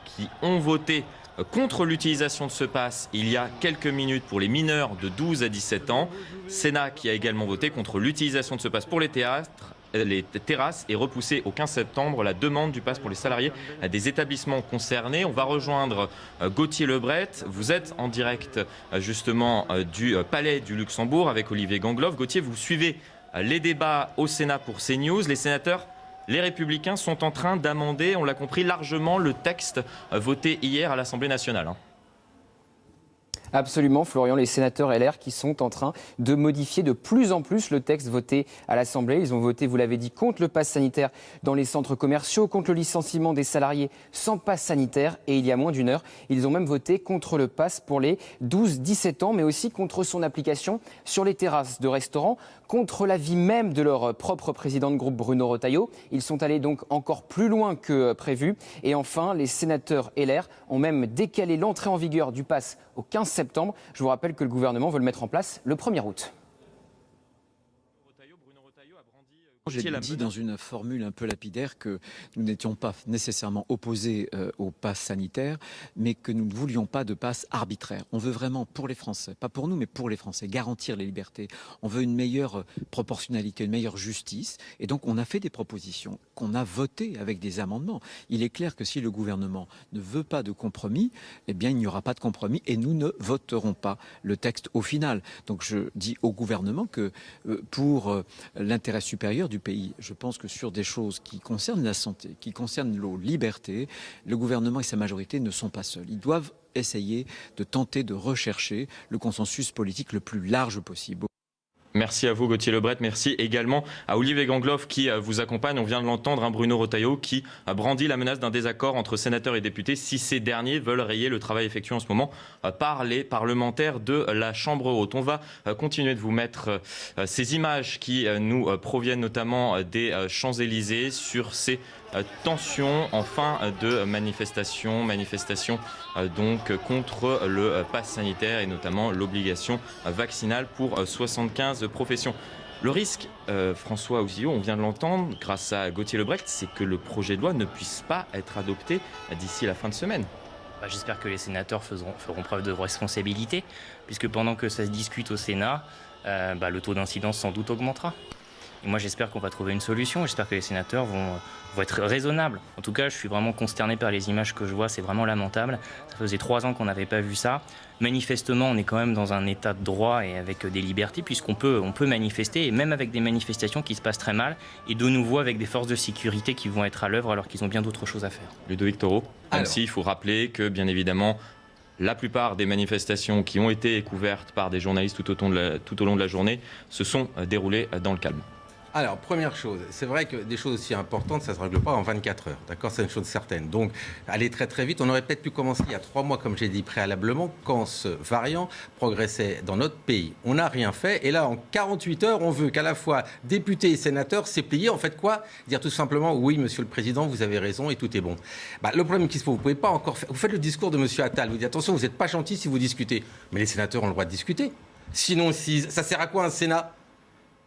qui ont voté contre l'utilisation de ce pass il y a quelques minutes pour les mineurs de 12 à 17 ans. Sénat qui a également voté contre l'utilisation de ce pass pour les terrasses et repoussé au 15 septembre la demande du pass pour les salariés des établissements concernés. On va rejoindre Gauthier Lebret. Vous êtes en direct justement du Palais du Luxembourg avec Olivier Gangloff. Gauthier, vous suivez les débats au Sénat pour CNews. Les sénateurs, les Républicains sont en train d'amender, on l'a compris, largement le texte voté hier à l'Assemblée nationale. Absolument, Florian, les sénateurs LR qui sont en train de modifier de plus en plus le texte voté à l'Assemblée. Ils ont voté, vous l'avez dit, contre le pass sanitaire dans les centres commerciaux, contre le licenciement des salariés sans pass sanitaire. Et il y a moins d'une heure, ils ont même voté contre le pass pour les 12-17 ans, mais aussi contre son application sur les terrasses de restaurants, contre l'avis même de leur propre président de groupe Bruno Retailleau. Ils sont allés donc encore plus loin que prévu. Et enfin, les sénateurs LR ont même décalé l'entrée en vigueur du pass au 15 septembre. Je vous rappelle que le gouvernement veut le mettre en place le 1er août. J'ai dit dans une formule un peu lapidaire que nous n'étions pas nécessairement opposés au pass sanitaire, mais que nous ne voulions pas de pass arbitraire. On veut vraiment, pour les Français, pas pour nous, mais pour les Français, garantir les libertés. On veut une meilleure proportionnalité, une meilleure justice. Et donc, on a fait des propositions qu'on a votées avec des amendements. Il est clair que si le gouvernement ne veut pas de compromis, eh bien, il n'y aura pas de compromis et nous ne voterons pas le texte au final. Donc, je dis au gouvernement que pour l'intérêt supérieur du pays, je pense que sur des choses qui concernent la santé, qui concernent nos libertés, le gouvernement et sa majorité ne sont pas seuls. Ils doivent essayer de tenter de rechercher le consensus politique le plus large possible. Merci à vous Gauthier Lebret, merci également à Olivier Gangloff qui vous accompagne. On vient de l'entendre, Bruno Retailleau qui brandit la menace d'un désaccord entre sénateurs et députés si ces derniers veulent rayer le travail effectué en ce moment par les parlementaires de la Chambre haute. On va continuer de vous mettre ces images qui nous proviennent notamment des Champs-Élysées sur ces tensions en fin de manifestation donc contre le pass sanitaire et notamment l'obligation vaccinale pour 75 professions. Le risque, François Ouzillot, on vient de l'entendre grâce à Gauthier Lebret, c'est que le projet de loi ne puisse pas être adopté d'ici la fin de semaine. J'espère que les sénateurs feront preuve de responsabilité, puisque pendant que ça se discute au Sénat, le taux d'incidence sans doute augmentera. Et moi, j'espère qu'on va trouver une solution. J'espère que les sénateurs vont être raisonnables. En tout cas, je suis vraiment consterné par les images que je vois. C'est vraiment lamentable. Ça faisait 3 ans qu'on n'avait pas vu ça. Manifestement, on est quand même dans un état de droit et avec des libertés, puisqu'on peut manifester, et même avec des manifestations qui se passent très mal, et de nouveau avec des forces de sécurité qui vont être à l'œuvre alors qu'ils ont bien d'autres choses à faire. Ludovic Toro, ainsi, il faut rappeler que, bien évidemment, la plupart des manifestations qui ont été couvertes par des journalistes tout au long de la journée se sont déroulées dans le calme. Alors, première chose, c'est vrai que des choses aussi importantes, ça ne se règle pas en 24 heures, d'accord ? C'est une chose certaine. Donc, aller très très vite, on aurait peut-être pu commencer il y a 3 mois, comme j'ai dit préalablement, quand ce variant progressait dans notre pays. On n'a rien fait, et là, en 48 heures, on veut qu'à la fois députés et sénateurs s'est plié. En fait, quoi ? Dire tout simplement, oui, monsieur le Président, vous avez raison et tout est bon. Le problème qui se pose, vous ne pouvez pas encore faire... Vous faites le discours de monsieur Attal, vous dites, attention, vous n'êtes pas gentil si vous discutez. Mais les sénateurs ont le droit de discuter. Sinon, ça sert à quoi un Sénat ?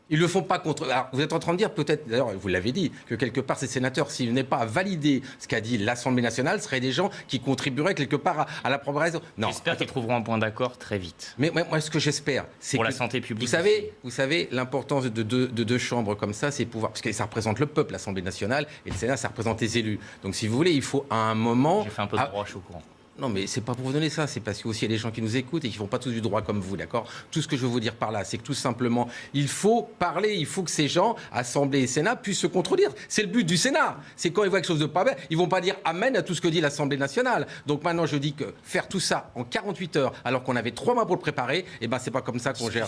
Ils ne le font pas contre... Alors, vous êtes en train de dire, peut-être, d'ailleurs, vous l'avez dit, que quelque part, ces sénateurs, s'ils venaient pas à valider ce qu'a dit l'Assemblée nationale, seraient des gens qui contribueraient quelque part à la progression. Non. J'espère qu'ils trouveront un point d'accord très vite. Mais moi, ce que j'espère, c'est pour que... la santé publique. Vous savez l'importance de deux chambres comme ça, c'est pouvoir... Parce que ça représente le peuple, l'Assemblée nationale, et le Sénat, ça représente les élus. Donc, si vous voulez, il faut à un moment... J'ai fait un peu de droit, je suis au courant. Non, mais c'est pas pour vous donner ça, c'est parce qu'il y a des gens qui nous écoutent et qui font pas tous du droit comme vous, d'accord ? Tout ce que je veux vous dire par là, c'est que tout simplement, il faut parler, il faut que ces gens, Assemblée et Sénat, puissent se contredire. C'est le but du Sénat. C'est quand ils voient quelque chose de pas bien, ils vont pas dire amen à tout ce que dit l'Assemblée nationale. Donc maintenant, je dis que faire tout ça en 48 heures, alors qu'on avait 3 mois pour le préparer, c'est pas comme ça qu'on gère.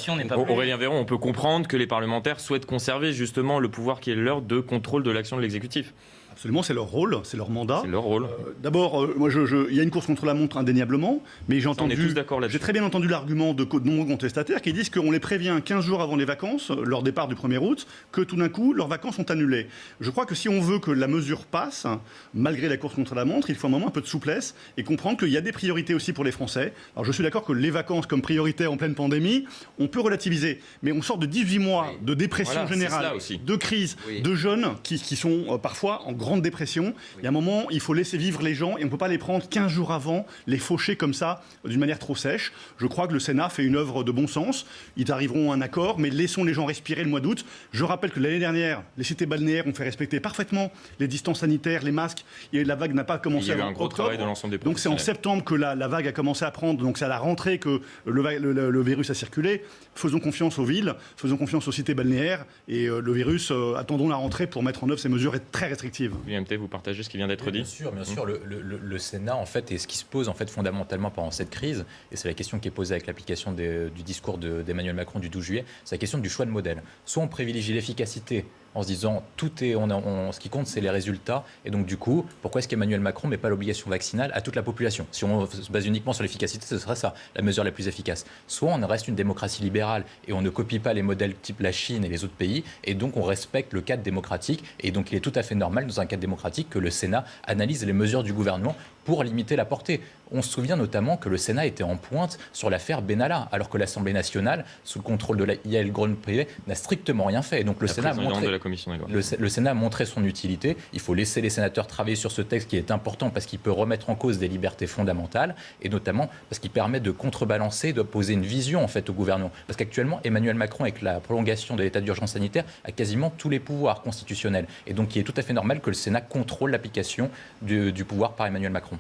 Aurélien Véron, on peut comprendre que les parlementaires souhaitent conserver justement le pouvoir qui est leur de contrôle de l'action de l'exécutif. Absolument, c'est leur rôle, c'est leur mandat. C'est leur rôle. D'abord, moi, il y a une course contre la montre indéniablement, mais on est tous d'accord là-dessus. J'ai très bien entendu l'argument de nombreux contestataires qui disent qu'on les prévient 15 jours avant les vacances, leur départ du 1er août, que tout d'un coup, leurs vacances sont annulées. Je crois que si on veut que la mesure passe, malgré la course contre la montre, il faut un moment un peu de souplesse et comprendre qu'il y a des priorités aussi pour les Français. Alors je suis d'accord que les vacances comme priorité en pleine pandémie, on peut relativiser, mais on sort de 18 mois de dépression générale, de crise, de jeunes qui sont parfois en grande dépression. Il y a un moment, il faut laisser vivre les gens et on ne peut pas les prendre 15 jours avant, les faucher comme ça, d'une manière trop sèche. Je crois que le Sénat fait une œuvre de bon sens. Ils arriveront à un accord, mais laissons les gens respirer le mois d'août. Je rappelle que l'année dernière, les cités balnéaires ont fait respecter parfaitement les distances sanitaires, les masques, et la vague n'a pas commencé avant octobre. Il y a eu un gros travail de l'ensemble des professionnels. Donc c'est en septembre que la vague a commencé à prendre, donc c'est à la rentrée que le virus a circulé. Faisons confiance aux villes, faisons confiance aux cités balnéaires, et le virus, attendons la rentrée pour mettre en œuvre ces mesures très restrictives. Vous partagez ce qui vient d'être dit ? Bien sûr. Le Sénat, en fait, et ce qui se pose en fait fondamentalement pendant cette crise, et c'est la question qui est posée avec l'application du discours d'Emmanuel Macron du 12 juillet, c'est la question du choix de modèle. Soit on privilégie l'efficacité en se disant ce qui compte, c'est les résultats. Et donc, du coup, pourquoi est-ce qu'Emmanuel Macron ne met pas l'obligation vaccinale à toute la population ? Si on se base uniquement sur l'efficacité, ce serait ça, la mesure la plus efficace. Soit on reste une démocratie libérale et on ne copie pas les modèles type la Chine et les autres pays, et donc on respecte le cadre démocratique. Et donc, il est tout à fait normal, dans un cadre démocratique, que le Sénat analyse les mesures du gouvernement pour limiter la portée. On se souvient notamment que le Sénat était en pointe sur l'affaire Benalla, alors que l'Assemblée nationale, sous le contrôle de la Yael Braun-Pivet, n'a strictement rien fait. Et donc le Sénat a montré son utilité. Il faut laisser les sénateurs travailler sur ce texte qui est important parce qu'il peut remettre en cause des libertés fondamentales, et notamment parce qu'il permet de contrebalancer, de poser une vision en fait au gouvernement. Parce qu'actuellement, Emmanuel Macron, avec la prolongation de l'état d'urgence sanitaire, a quasiment tous les pouvoirs constitutionnels. Et donc il est tout à fait normal que le Sénat contrôle l'application du pouvoir par Emmanuel Macron.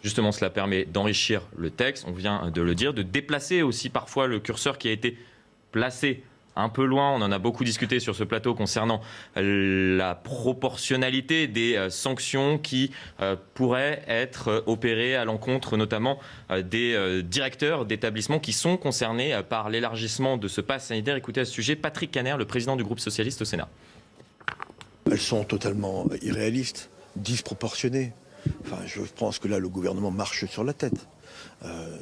Justement, cela permet d'enrichir le texte, on vient de le dire, de déplacer aussi parfois le curseur qui a été placé un peu loin. On en a beaucoup discuté sur ce plateau concernant la proportionnalité des sanctions qui pourraient être opérées à l'encontre notamment des directeurs d'établissements qui sont concernés par l'élargissement de ce pass sanitaire. Écoutez à ce sujet Patrick Kanner, le président du groupe socialiste au Sénat. Elles sont totalement irréalistes, disproportionnées. Enfin, je pense que là, le gouvernement marche sur la tête.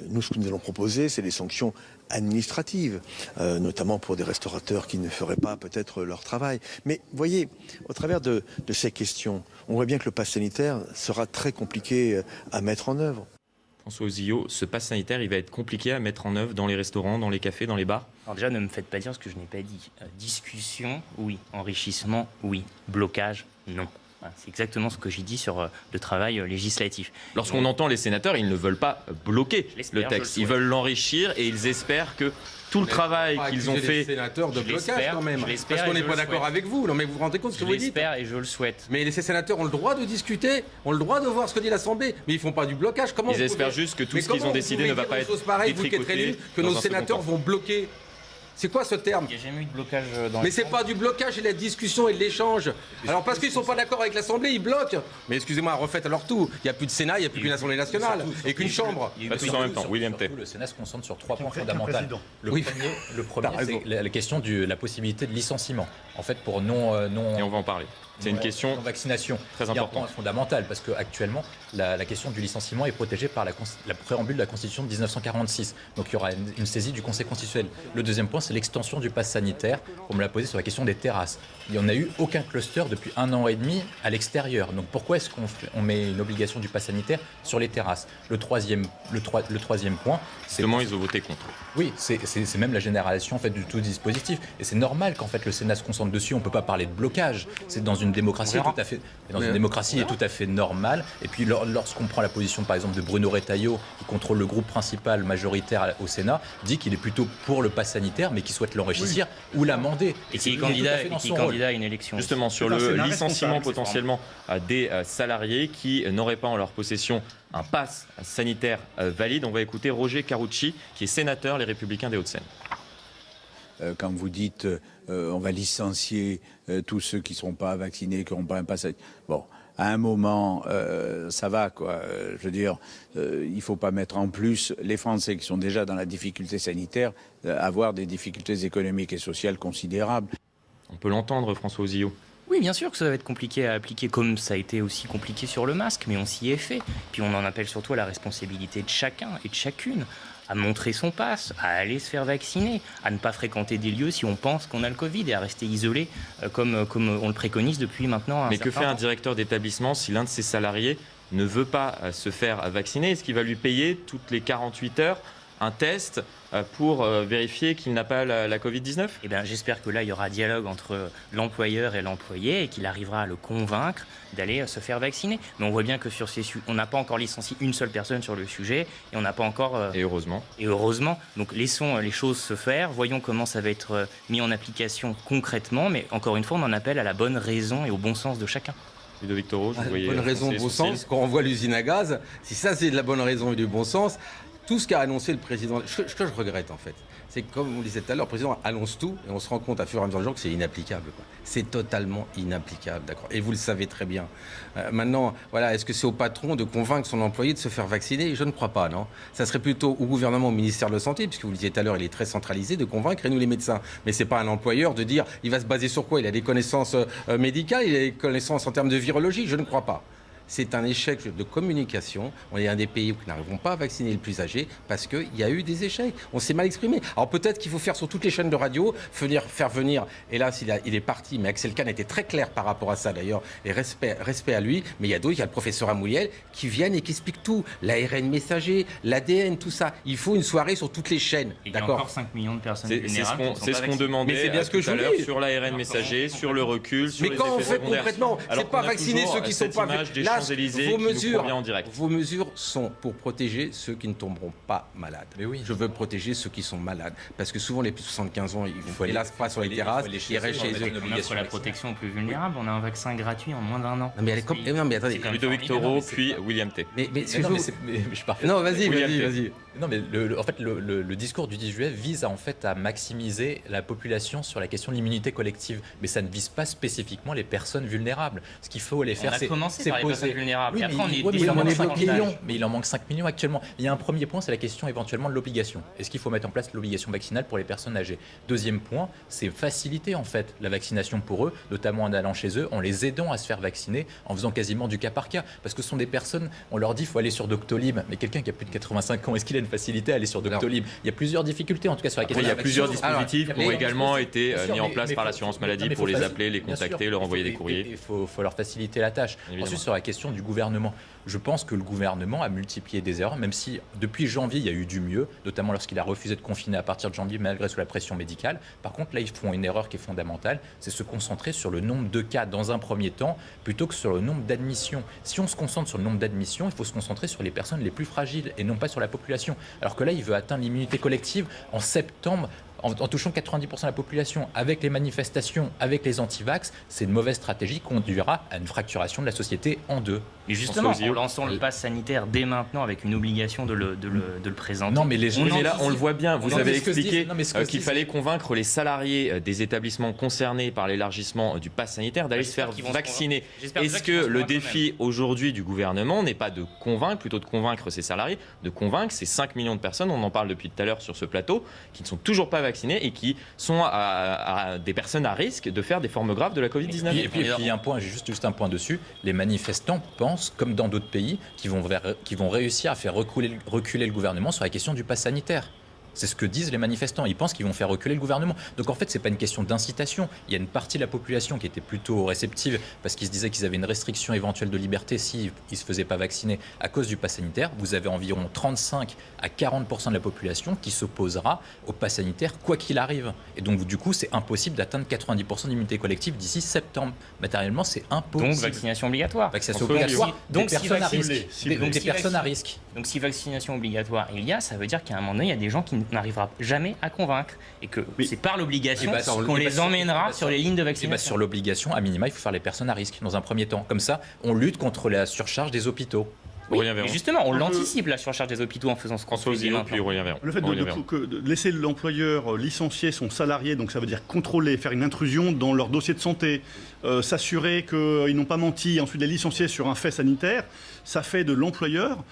Nous, ce que nous allons proposer, c'est des sanctions administratives, notamment pour des restaurateurs qui ne feraient pas peut-être leur travail. Mais vous voyez, au travers de ces questions, on voit bien que le pass sanitaire sera très compliqué à mettre en œuvre. François Ozillot, ce pass sanitaire, il va être compliqué à mettre en œuvre dans les restaurants, dans les cafés, dans les bars ? Alors déjà, ne me faites pas dire ce que je n'ai pas dit. Discussion, oui. Enrichissement, oui. Blocage, non. C'est exactement ce que j'ai dit sur le travail législatif. Lorsqu'on entend les sénateurs, ils ne veulent pas bloquer le texte. Ils veulent l'enrichir et ils espèrent que tout le travail qu'ils ont fait... Les sénateurs de blocage quand même, parce qu'on n'est pas d'accord avec vous. Non, mais vous vous rendez compte de ce que vous dites ? Je l'espère et je le souhaite. Mais les sénateurs ont le droit de discuter, ont le droit de voir ce que dit l'Assemblée, mais ils ne font pas du blocage. Comment ils espèrent juste que tout ce qu'ils ont décidé ne va pas être pareil, vous qui êtes élus, que nos sénateurs vont bloquer. C'est quoi ce terme? Il n'y a jamais eu de blocage dans Mais c'est pas du blocage, c'est de la discussion et de l'échange. Alors parce qu'ils sont pas d'accord avec l'Assemblée, ils bloquent. Mais excusez-moi, refaites alors tout. Il n'y a plus de Sénat, il n'y a plus qu'une Assemblée nationale et qu'une Chambre. Pas tous en même temps. William T. Le Sénat se concentre sur 3 points fondamentaux. Le T'as premier, raison. c'est la question de la possibilité de licenciement. En fait, pour non Et on va en parler. C'est une question vaccination très importante, fondamentale, parce qu'actuellement, la question du licenciement est protégée par la préambule de la Constitution de 1946. Donc il y aura une saisie du Conseil constitutionnel. Le deuxième point, c'est l'extension du pass sanitaire. On me l'a posé sur la question des terrasses. Il n'y en a eu aucun cluster depuis 1 an et demi à l'extérieur. Donc pourquoi est-ce qu'on met une obligation du pass sanitaire sur les terrasses? Le troisième point, c'est comment ils ont voté contre. Oui, c'est même la généralisation en fait, du tout dispositif. Et c'est normal qu'en fait le Sénat se concentre dessus. On ne peut pas parler de blocage. C'est dans une démocratie tout à fait, tout à fait normale. Et puis lorsqu'on prend la position par exemple de Bruno Retailleau, qui contrôle le groupe principal majoritaire au Sénat, dit qu'il est plutôt pour le pass sanitaire, mais qui souhaite l'enrichir ou l'amender. Et qui est candidat à une élection. Justement, sur le licenciement potentiellement des salariés qui n'auraient pas en leur possession un pass sanitaire valide, on va écouter Roger Carucci, qui est sénateur Les Républicains des Hauts-de-Seine. Quand vous dites on va licencier tous ceux qui ne seront pas vaccinés, qui n'auront pas un pass sanitaire. Bon, à un moment, ça va, quoi. Je veux dire, il ne faut pas mettre en plus les Français qui sont déjà dans la difficulté sanitaire, avoir des difficultés économiques et sociales considérables. On peut l'entendre, François Ozillot. Oui, bien sûr que ça va être compliqué à appliquer, comme ça a été aussi compliqué sur le masque, mais on s'y est fait. Puis on en appelle surtout à la responsabilité de chacun et de chacune, à montrer son pass, à aller se faire vacciner, à ne pas fréquenter des lieux si on pense qu'on a le Covid et à rester isolé comme on le préconise depuis maintenant un Mais que fait certain un temps. directeur d'établissement si l'un de ses salariés ne veut pas se faire vacciner? Est-ce qu'il va lui payer toutes les 48 heures un test pour vérifier qu'il n'a pas la Covid-19? Eh bien, j'espère que là, il y aura dialogue entre l'employeur et l'employé et qu'il arrivera à le convaincre d'aller se faire vacciner. Mais on voit bien que sur ces sujets, on n'a pas encore licencié une seule personne sur le sujet et on n'a pas encore... Et heureusement. Et heureusement. Donc, laissons les choses se faire. Voyons comment ça va être mis en application concrètement. Mais encore une fois, on en appelle à la bonne raison et au bon sens de chacun. Ludovic Toro, je vous voyais... Bonne raison, bon sens. Quand on voit l'usine à gaz, si ça c'est de la bonne raison et du bon sens, tout ce qu'a annoncé le président, ce que je regrette en fait, c'est que comme on disait tout à l'heure, le président annonce tout et on se rend compte à fur et à mesure du jour que c'est inapplicable. C'est totalement inapplicable, d'accord. Et vous le savez très bien. Maintenant, voilà, est-ce que c'est au patron de convaincre son employé de se faire vacciner? Je ne crois pas, non. Ça serait plutôt au gouvernement, au ministère de la Santé, puisque vous le disiez tout à l'heure, il est très centralisé, de convaincre et nous les médecins. Mais c'est pas un employeur de dire, il va se baser sur quoi? Il a des connaissances médicales, il a des connaissances en termes de virologie? Je ne crois pas. C'est un échec de communication. On est un des pays où nous n'arrivons pas à vacciner les plus âgés parce qu'il y a eu des échecs. On s'est mal exprimé. Alors peut-être qu'il faut faire sur toutes les chaînes de radio, faire venir, hélas il est parti, mais Axel Kahn était très clair par rapport à ça d'ailleurs, et respect à lui, mais il y a d'autres, il y a le professeur Amouyel qui viennent et qui expliquent tout. L'ARN messager, l'ADN, tout ça. Il faut une soirée sur toutes les chaînes. Il y a encore 5 millions de personnes vulnérables. C'est ce qu'on demandait mais c'est bien ce que tout à je l'heure dis. sur l'ARN messager, sur le recul, sur mais les quand on effets fait secondaires. concrètement, c'est pas vacciner ceux qui sont pas vaccinés. Vos mesures sont pour protéger ceux qui ne tomberont pas malades. Mais oui. Je veux protéger ceux qui sont malades. Parce que souvent, les plus de 75 ans, ils vont hélas pas sur les terrasses, ils restent chez eux. On offre la protection aux plus vulnérables. On a un vaccin gratuit en moins d'1 an. Non, mais attendez. Ludovic Toro, puis William T. Non, vas-y. Non, mais en fait, le discours du 10 juillet vise à maximiser la population sur la question de l'immunité collective. Mais ça ne vise pas spécifiquement les personnes vulnérables. Ce qu'il faut aller faire, c'est poser vulnérables. Oui, Et après, mais il en manque 5 millions actuellement. Il y a un premier point, c'est la question éventuellement de l'obligation. Est-ce qu'il faut mettre en place l'obligation vaccinale pour les personnes âgées? Deuxième point, c'est faciliter en fait la vaccination pour eux, notamment en allant chez eux, en les aidant à se faire vacciner, en faisant quasiment du cas par cas. Parce que ce sont des personnes, on leur dit qu'il faut aller sur Doctolib, mais quelqu'un qui a plus de 85 ans, est-ce qu'il a une facilité à aller sur Doctolib? Il y a plusieurs difficultés en tout cas sur la question. Il y a plusieurs dispositifs qui ont également été mis en place par l'assurance maladie pour les appeler, les contacter, leur envoyer des courriers. Il faut leur faciliter la tâche. Ensuite, sur la question du gouvernement, je pense que le gouvernement a multiplié des erreurs, même si depuis janvier, il y a eu du mieux, notamment lorsqu'il a refusé de confiner à partir de janvier, malgré sous la pression médicale. Par contre, là, ils font une erreur qui est fondamentale, c'est se concentrer sur le nombre de cas dans un premier temps, plutôt que sur le nombre d'admissions. Si on se concentre sur le nombre d'admissions, il faut se concentrer sur les personnes les plus fragiles et non pas sur la population. Alors que là, il veut atteindre l'immunité collective en septembre, en touchant 90% de la population, avec les manifestations, avec les anti-vax, c'est une mauvaise stratégie qui conduira à une fracturation de la société en deux. Mais justement, en lançant le pass sanitaire dès maintenant avec une obligation de le présenter. Non, mais là, on le voit bien. Vous avez expliqué qu'il fallait convaincre les salariés des établissements concernés par l'élargissement du pass sanitaire d'aller se faire vacciner. Est-ce que le défi aujourd'hui du gouvernement n'est pas de convaincre, plutôt de convaincre ces salariés, de convaincre ces 5 millions de personnes, on en parle depuis tout à l'heure sur ce plateau, qui ne sont toujours pas vaccinées et qui sont des personnes à risque de faire des formes graves de la Covid-19. Et puis il y a un point, j'ai juste un point dessus, les manifestants pensent, comme dans d'autres pays, qu'ils vont réussir à faire reculer le gouvernement sur la question du pass sanitaire. C'est ce que disent les manifestants. Ils pensent qu'ils vont faire reculer le gouvernement. Donc en fait, ce n'est pas une question d'incitation. Il y a une partie de la population qui était plutôt réceptive parce qu'ils se disaient qu'ils avaient une restriction éventuelle de liberté s'ils ne se faisaient pas vacciner à cause du pass sanitaire. Vous avez environ 35 à 40% de la population qui s'opposera au pass sanitaire quoi qu'il arrive. Et donc du coup, c'est impossible d'atteindre 90% d'immunité collective d'ici septembre. Matériellement, c'est impossible. Donc vaccination obligatoire. Vaccination obligatoire. Donc des personnes à risque. Donc des personnes à risque. Donc si vaccination obligatoire il y a, ça veut dire qu'à un moment donné, il y a des gens qui n'arrivera jamais à convaincre et que c'est par l'obligation qu'on les emmènera sur les lignes de vaccination. Sur l'obligation, à minima, il faut faire les personnes à risque dans un premier temps. Comme ça, on lutte contre la surcharge des hôpitaux. Oui, mais justement, on l'anticipe, la surcharge des hôpitaux, en faisant ce qu'on fait maintenant. Le fait de laisser l'employeur licencier son salarié, donc ça veut dire contrôler, faire une intrusion dans leur dossier de santé, s'assurer qu'ils n'ont pas menti, ensuite les licencier sur un fait sanitaire, ça fait de l'employeur...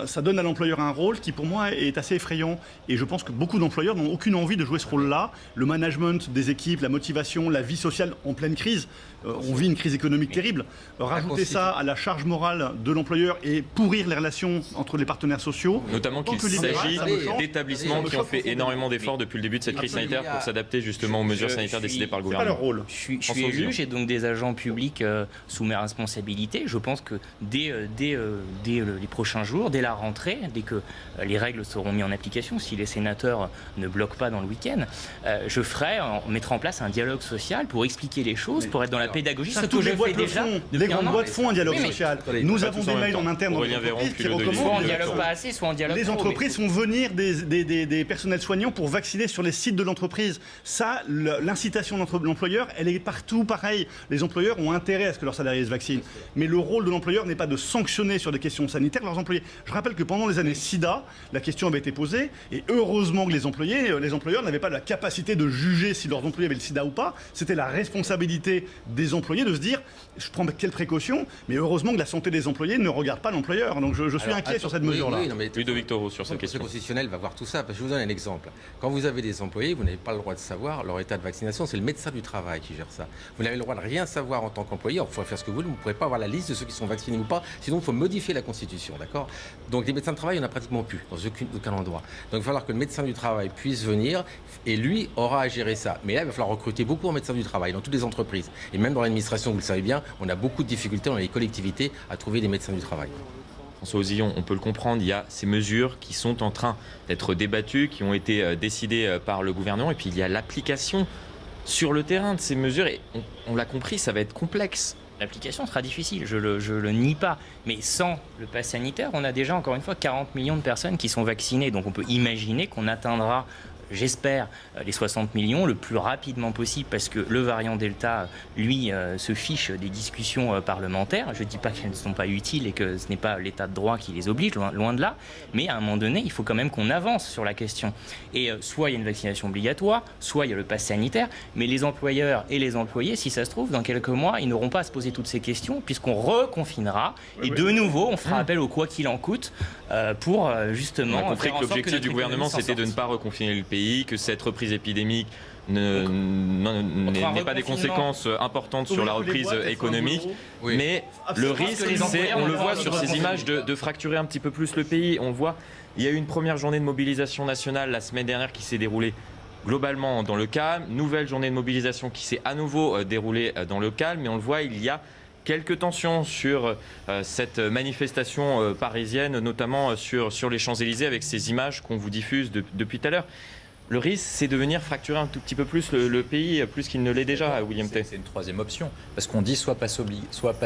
ça donne à l'employeur un rôle qui pour moi est assez effrayant et je pense que beaucoup d'employeurs n'ont aucune envie de jouer ce rôle-là. Le management des équipes, la motivation, la vie sociale en pleine crise, on vit une crise économique terrible. Rajouter ça à la charge morale de l'employeur et pourrir les relations entre les partenaires sociaux. Notamment qu'il s'agit d'établissements qui ont fait énormément d'efforts depuis le début de cette crise sanitaire pour s'adapter justement aux mesures sanitaires décidées par le gouvernement. C'est pas leur rôle. Je suis élu, j'ai donc des agents publics sous mes responsabilités. Je pense que dès les prochains jours, dès la rentrée, dès que les règles seront mises en application, si les sénateurs ne bloquent pas dans le week-end, je mettrai en place un dialogue social pour expliquer les choses, pour être dans la pédagogie, ce que je fais déjà. Les grandes boîtes font un dialogue social. Nous avons des mails en interne dans les entreprises qui recommandent. Soit on dialogue pas assez, soit on dialogue Les entreprises font venir des personnels soignants pour vacciner sur les sites de l'entreprise. Ça, l'incitation de l'employeur, elle est partout pareil. Les employeurs ont intérêt à ce que leurs salariés se vaccinent. Mais le rôle de l'employeur n'est pas de sanctionner sur des questions sanitaires leurs employés. Je rappelle que pendant les années SIDA, la question avait été posée et heureusement que les employeurs n'avaient pas la capacité de juger si leurs employés avaient le SIDA ou pas. C'était la responsabilité des employés de se dire je prends quelles précautions, mais heureusement que la santé des employés ne regarde pas l'employeur. Donc je suis inquiet sur cette mesure-là. Ludovic Toro sur cette question. Le constitutionnel va voir tout ça. Parce que je vous donne un exemple. Quand vous avez des employés, vous n'avez pas le droit de savoir leur état de vaccination. C'est le médecin du travail qui gère ça. Vous n'avez le droit de rien savoir en tant qu'employé. Vous pourrez faire ce que vous voulez, vous ne pourrez pas avoir la liste de ceux qui sont vaccinés ou pas. Sinon, il faut modifier la Constitution. D'accord ? Donc les médecins de travail, il n'y en a pratiquement plus dans aucun endroit. Donc il va falloir que le médecin du travail puisse venir et lui aura à gérer ça. Mais là, il va falloir recruter beaucoup en médecins du travail dans toutes les entreprises. Et même dans l'administration, vous le savez bien, on a beaucoup de difficultés dans les collectivités à trouver des médecins du travail. François Ozillon, on peut le comprendre, il y a ces mesures qui sont en train d'être débattues, qui ont été décidées par le gouvernement, et puis il y a l'application sur le terrain de ces mesures, et on l'a compris, ça va être complexe. L'application sera difficile, je le nie pas, mais sans le pass sanitaire, on a déjà encore une fois 40 millions de personnes qui sont vaccinées, donc on peut imaginer qu'on atteindra, j'espère, les 60 millions le plus rapidement possible parce que le variant Delta, lui, se fiche des discussions parlementaires. Je ne dis pas qu'elles ne sont pas utiles et que ce n'est pas l'état de droit qui les oblige, loin de là, mais à un moment donné, il faut quand même qu'on avance sur la question. Et soit il y a une vaccination obligatoire, soit il y a le pass sanitaire, mais les employeurs et les employés, si ça se trouve, dans quelques mois, ils n'auront pas à se poser toutes ces questions puisqu'on reconfinera et de nouveau, on fera appel au quoi qu'il en coûte pour justement... On a compris que l'objectif du gouvernement, c'était de ne pas reconfiner le pays, que cette reprise épidémique n'ait pas des conséquences importantes sur la reprise économique. Oui. Mais le risque, c'est, on le voit sur ces images, de fracturer un petit peu plus le pays. On voit, il y a eu une première journée de mobilisation nationale la semaine dernière qui s'est déroulée globalement dans le calme. Nouvelle journée de mobilisation qui s'est à nouveau déroulée dans le calme. Mais on le voit, il y a quelques tensions sur cette manifestation parisienne, notamment sur les Champs-Élysées, avec ces images qu'on vous diffuse depuis tout à l'heure. Le risque, c'est de venir fracturer un tout petit peu plus le pays, plus qu'il ne l'est déjà, William T. C'est une troisième option. Parce qu'on dit soit passe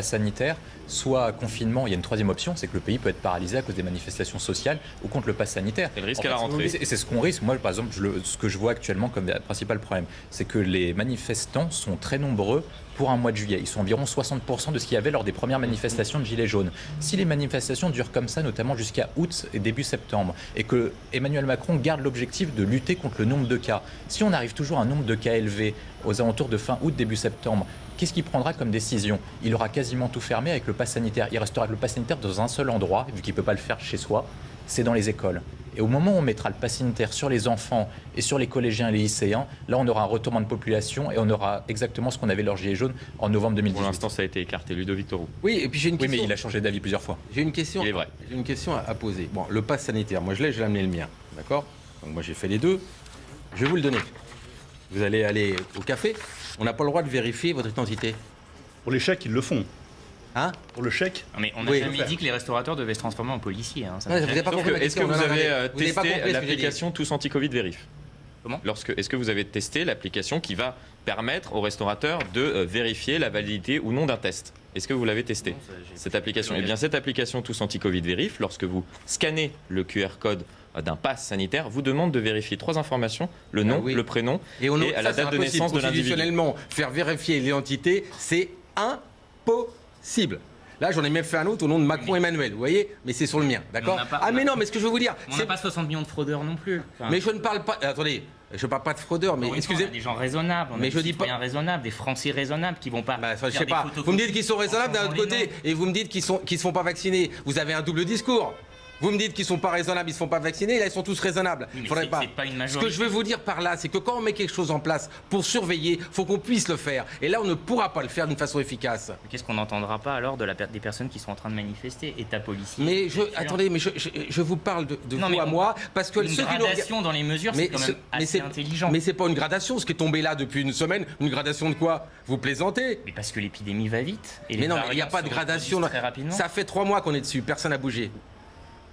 sanitaire, soit confinement. Il y a une troisième option, c'est que le pays peut être paralysé à cause des manifestations sociales ou contre le pass sanitaire. C'est le risque à la rentrée. Et c'est ce qu'on risque. Moi, par exemple, ce que je vois actuellement comme principal problème, c'est que les manifestants sont très nombreux pour un mois de juillet. Ils sont environ 60% de ce qu'il y avait lors des premières manifestations de Gilets jaunes. Si les manifestations durent comme ça, notamment jusqu'à août et début septembre, et que Emmanuel Macron garde l'objectif de lutter contre le nombre de cas, si on arrive toujours à un nombre de cas élevé aux alentours de fin août, début septembre, qu'est-ce qu'il prendra comme décision? Il aura quasiment tout fermé avec le pass sanitaire. Il restera le pass sanitaire dans un seul endroit, vu qu'il ne peut pas le faire chez soi, c'est dans les écoles. Et au moment où on mettra le pass sanitaire sur les enfants et sur les collégiens et les lycéens, là on aura un retournement de population et on aura exactement ce qu'on avait lors Gilets jaunes en novembre 2018. Pour l'instant, ça a été écarté. Ludovic Toro. Oui, et puis j'ai une question. Oui, mais il a changé d'avis plusieurs fois. J'ai une question. Il est vrai. J'ai une question à poser. Bon, le pass sanitaire, moi je l'ai amené le mien, d'accord? Donc moi j'ai fait les deux. Je vais vous le donner. Vous allez aller au café. On n'a pas le droit de vérifier votre identité. Pour les chèques, ils le font. Hein? Pour le chèque? Non, mais on n'a jamais dit que les restaurateurs devaient se transformer en policiers. Hein. Ouais, vous avez pas compris ma Est-ce que question. vous Non, non, avez vous n'avez pas testé compris ce que j'ai dit. l'application Tous Anti-Covid Vérif? Comment? Est-ce que vous avez testé l'application qui va permettre aux restaurateurs de vérifier la validité ou non d'un test? Est-ce que vous l'avez testé, cette application? Eh bien, cette application Tous Anti-Covid Vérif, lorsque vous scannez le QR code d'un pass sanitaire, vous demande de vérifier 3 informations, le nom, le prénom et à la date de naissance de l'individu. Constitutionnellement, faire vérifier l'identité, c'est impossible. Là, j'en ai même fait un autre au nom de Macron Emmanuel, vous voyez? Mais c'est sur le mien, d'accord? Mais non, mais ce que je veux vous dire... On n'a pas 60 millions de fraudeurs non plus. Enfin, mais je ne parle pas... Attendez, je ne parle pas de fraudeurs, mais excusez... On a des gens raisonnables, on a des citoyens raisonnables, des Français raisonnables qui vont pas... je sais pas, vous me dites qu'ils sont raisonnables d'un autre côté, et vous me dites qu'ils ne se font pas vacciner. Vous avez un double discours. Vous me dites qu'ils ne sont pas raisonnables, ils ne se font pas vacciner, et là ils sont tous raisonnables. Oui, Faudrait pas. Pas une Ce que je veux vous dire par là, c'est que quand on met quelque chose en place pour surveiller, il faut qu'on puisse le faire. Et là, on ne pourra pas le faire d'une façon efficace. Qu'est-ce qu'on n'entendra pas alors des personnes qui sont en train de manifester? État policier. Mais attendez, mais je vous parle de vous à moi, parce que une gradation dans les mesures, c'est quand même assez intelligent. Mais c'est pas une gradation, ce qui est tombé là depuis une semaine. Une gradation de quoi? Vous plaisantez? Mais parce que l'épidémie va vite. Et mais non, il n'y a pas de gradation. Très rapidement. Ça fait 3 mois qu'on est dessus, personne n'a bougé.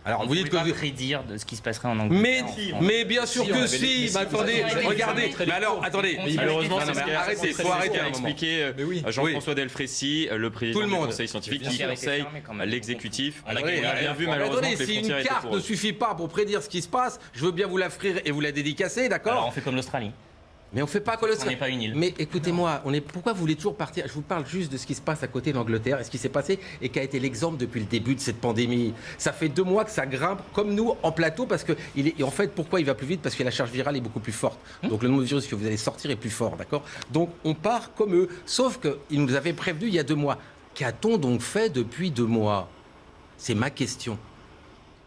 Alors, vous dites que vous prédire de ce qui se passerait en Angleterre. Mais, mais bien sûr que si. Attendez, regardez. Mais alors, attendez. Malheureusement, arrêtez. Faut arrêter à expliquer. Jean-François Delfrécy, le président du Conseil scientifique, qui conseille l'exécutif. On a bien vu malheureusement que les frontières étaient poreuses. Si une carte ne suffit pas pour prédire ce qui se passe, je veux bien vous l'offrir et vous la dédicacer, d'accord? Alors on fait comme l'Australie. Mais on fait pas comme l'Australie. On n'est pas une île. Mais écoutez-moi, pourquoi vous voulez toujours partir? Je vous parle juste de ce qui se passe à côté de l'Angleterre et ce qui s'est passé et qui a été l'exemple depuis le début de cette pandémie. Ça fait 2 mois que ça grimpe comme nous en plateau parce que en fait, pourquoi il va plus vite? Parce que la charge virale est beaucoup plus forte. Donc le nombre de virus que vous allez sortir est plus fort, d'accord? Donc on part comme eux. Sauf qu'ils nous avaient prévenu il y a 2 mois. Qu'a-t-on donc fait depuis 2 mois? C'est ma question.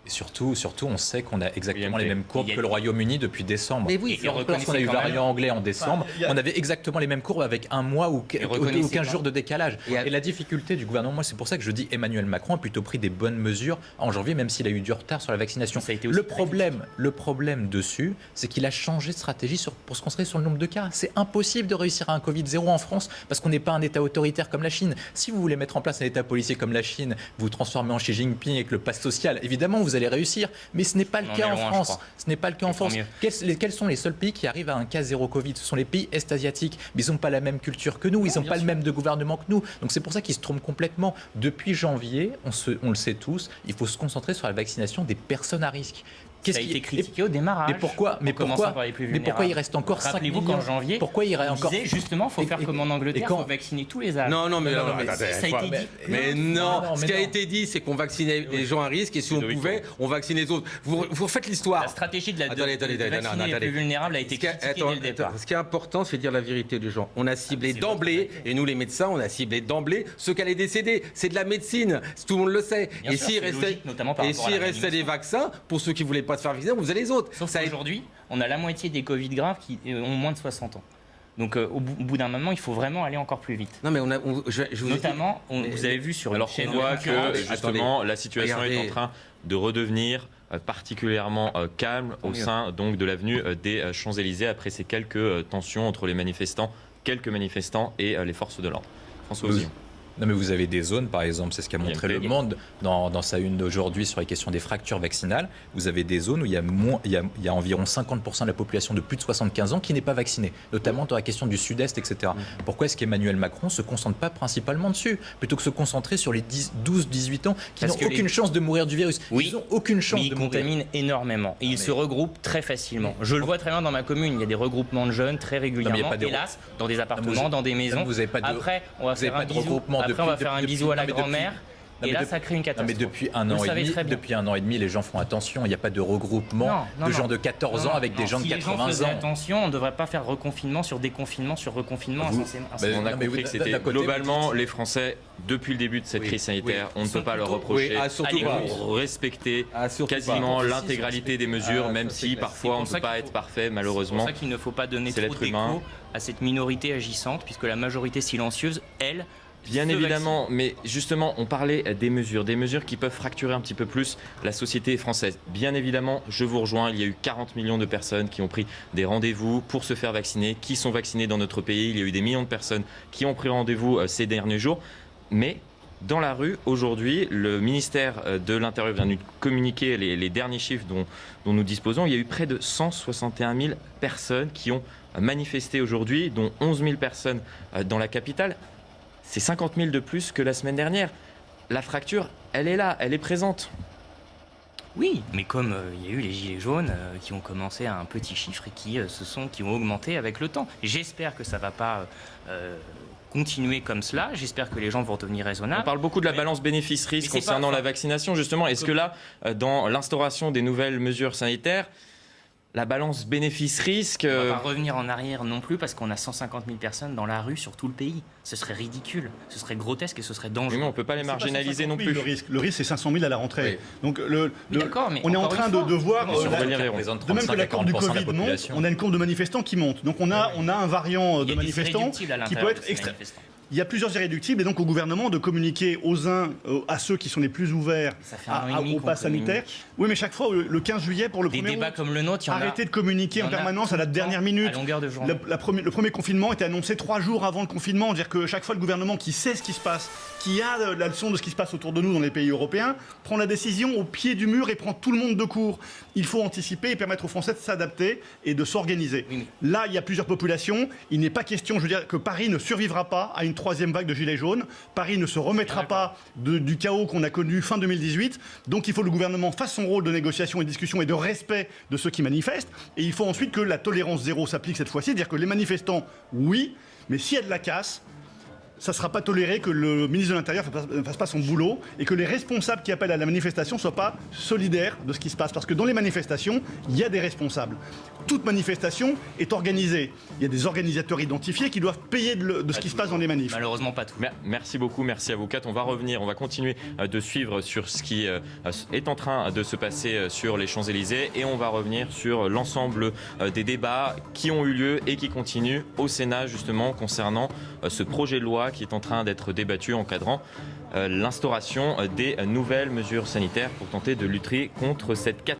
Et surtout, on sait qu'on a exactement les mêmes courbes que le Royaume-Uni depuis décembre. Mais oui, lorsqu'on a eu le variant anglais en décembre, on avait exactement les mêmes courbes avec 1 mois ou 15 jours de décalage. Et la difficulté du gouvernement, moi c'est pour ça que je dis Emmanuel Macron a plutôt pris des bonnes mesures en janvier, même s'il a eu du retard sur la vaccination. Le problème dessus, c'est qu'il a changé de stratégie pour se concentrer sur le nombre de cas. C'est impossible de réussir à un Covid 0 en France parce qu'on n'est pas un État autoritaire comme la Chine. Si vous voulez mettre en place un État policier comme la Chine, vous vous transformez en Xi Jinping avec le pass social, évidemment vous allez réussir, mais ce n'est pas le cas en France. Ce n'est pas le cas en France. Quels sont les seuls pays qui arrivent à un cas zéro Covid? Ce sont les pays est-asiatiques, mais ils n'ont pas la même culture que nous, ils n'ont pas le même de gouvernement que nous. Donc c'est pour ça qu'ils se trompent complètement. Depuis janvier, on le sait tous, il faut se concentrer sur la vaccination des personnes à risque. Ça a été critiqué au démarrage. Mais pourquoi il reste encore 5 millions? Rappelez-vous qu'en janvier, pourquoi il reste encore... disait justement, il faut faire comme en Angleterre, il faut vacciner tous les âges. Non, ça a été dit. Mais non, ce qui a été dit, c'est qu'on vaccinait les gens à risque et si on pouvait, on vaccinait les autres. Vous refaites l'histoire. La stratégie de vacciner les plus vulnérables a été critiquée dès le départ. Ce qui est important, c'est de dire la vérité des gens. On a ciblé d'emblée, et nous les médecins, on a ciblé d'emblée ceux qui allaient décéder. C'est de la médecine, tout le monde le sait. Et s'il restait des vaccins, pour ceux qui ne voulaient pas se faire vacciner, on faisait les autres. Sauf qu'aujourd'hui, on a la moitié des Covid graves qui ont moins de 60 ans. Donc au bout d'un moment, il faut vraiment aller encore plus vite. Non mais vous avez vu sur alors qu'on voit que justement la situation est en train de redevenir particulièrement calme au sein donc de l'avenue des Champs-Élysées après ces quelques tensions entre quelques manifestants et les forces de l'ordre. François Ozillon. Non, mais vous avez des zones, par exemple, c'est ce qu'a montré Le Monde dans sa une d'aujourd'hui sur les questions des fractures vaccinales. Vous avez des zones où il y a environ 50% de la population de plus de 75 ans qui n'est pas vaccinée, notamment dans la question du Sud-Est, etc. Pourquoi est-ce qu'Emmanuel Macron ne se concentre pas principalement dessus, plutôt que de se concentrer sur les 12-18 ans qui n'ont aucune chance de mourir du virus? Oui, ils n'ont aucune chance mais de ils mourir. contaminent énormément et ils se regroupent très facilement. Je le vois très bien dans ma commune, il y a des regroupements de jeunes très régulièrement, hélas, dans des appartements, dans des maisons. Après, on va faire un bisou. Après, on va faire un bisou à la grand-mère. Et là, ça crée une catastrophe. Mais depuis un an et demi, les gens font attention. Il n'y a pas de regroupement de gens de 14 ans avec des gens de 80 ans. Si les gens faisaient attention, on ne devrait pas faire reconfinement sur déconfinement sur reconfinement. On a compris que c'était globalement les Français, depuis le début de cette crise sanitaire, on ne peut pas leur reprocher de respecter quasiment l'intégralité des mesures, même si parfois on ne peut pas être parfait, malheureusement. C'est pour ça qu'il ne faut pas donner trop d'écho à cette minorité agissante, puisque la majorité silencieuse, elle, bien évidemment, mais justement, on parlait des mesures qui peuvent fracturer un petit peu plus la société française. Bien évidemment, je vous rejoins, il y a eu 40 millions de personnes qui ont pris des rendez-vous pour se faire vacciner, qui sont vaccinées dans notre pays. Il y a eu des millions de personnes qui ont pris rendez-vous ces derniers jours. Mais dans la rue, aujourd'hui, le ministère de l'Intérieur vient de communiquer les derniers chiffres dont nous disposons. Il y a eu près de 161 000 personnes qui ont manifesté aujourd'hui, dont 11 000 personnes dans la capitale. C'est 50 000 de plus que la semaine dernière. La fracture, elle est là, elle est présente. Oui, mais comme il y a eu les gilets jaunes qui ont commencé à un petit chiffre et qui ont augmenté avec le temps. J'espère que ça ne va pas continuer comme cela. J'espère que les gens vont devenir raisonnables. On parle beaucoup de la balance bénéfice-risque concernant la vaccination, justement. Est-ce que là, dans l'instauration des nouvelles mesures sanitaires, la balance bénéfice-risque... On ne va pas revenir en arrière non plus parce qu'on a 150 000 personnes dans la rue sur tout le pays. Ce serait ridicule, ce serait grotesque et ce serait dangereux. Mais on ne peut pas les marginaliser non plus. Le risque, c'est 500 000 à la rentrée. Oui. Donc, on est en train de voir... de même que la courbe du Covid monte, on a une courbe de manifestants qui monte. Donc on a un variant de manifestants qui peut être extrême. Il y a plusieurs irréductibles et donc au gouvernement de communiquer aux uns, à ceux qui sont les plus ouverts au pass sanitaire. Oui, mais chaque fois, le 15 juillet, pour le premier débats comme le nôtre, arrêtez de communiquer en permanence à la dernière minute. À longueur de journée. Le premier confinement était annoncé 3 jours avant le confinement. C'est-à-dire que chaque fois, le gouvernement qui sait ce qui se passe, qui a la leçon de ce qui se passe autour de nous dans les pays européens, prend la décision au pied du mur et prend tout le monde de court. Il faut anticiper et permettre aux Français de s'adapter et de s'organiser. Oui. Là, il y a plusieurs populations. Il n'est pas question, je veux dire, que Paris ne survivra pas à une 3e vague de gilets jaunes. Paris ne se remettra pas du chaos qu'on a connu fin 2018. Donc il faut que le gouvernement fasse son rôle de négociation et de discussion et de respect de ceux qui manifestent. Et il faut ensuite que la tolérance zéro s'applique cette fois-ci. C'est-à-dire que les manifestants, oui, mais s'il y a de la casse, ça ne sera pas toléré que le ministre de l'Intérieur ne fasse pas son boulot et que les responsables qui appellent à la manifestation ne soient pas solidaires de ce qui se passe. Parce que dans les manifestations, il y a des responsables. Toute manifestation est organisée. Il y a des organisateurs identifiés qui doivent payer de ce qui se passe dans les manifs. Malheureusement, pas tout. Merci beaucoup, merci à vous quatre. On va continuer de suivre sur ce qui est en train de se passer sur les Champs-Élysées et on va revenir sur l'ensemble des débats qui ont eu lieu et qui continuent au Sénat justement concernant ce projet de loi qui est en train d'être débattu encadrant l'instauration des nouvelles mesures sanitaires pour tenter de lutter contre cette catastrophe.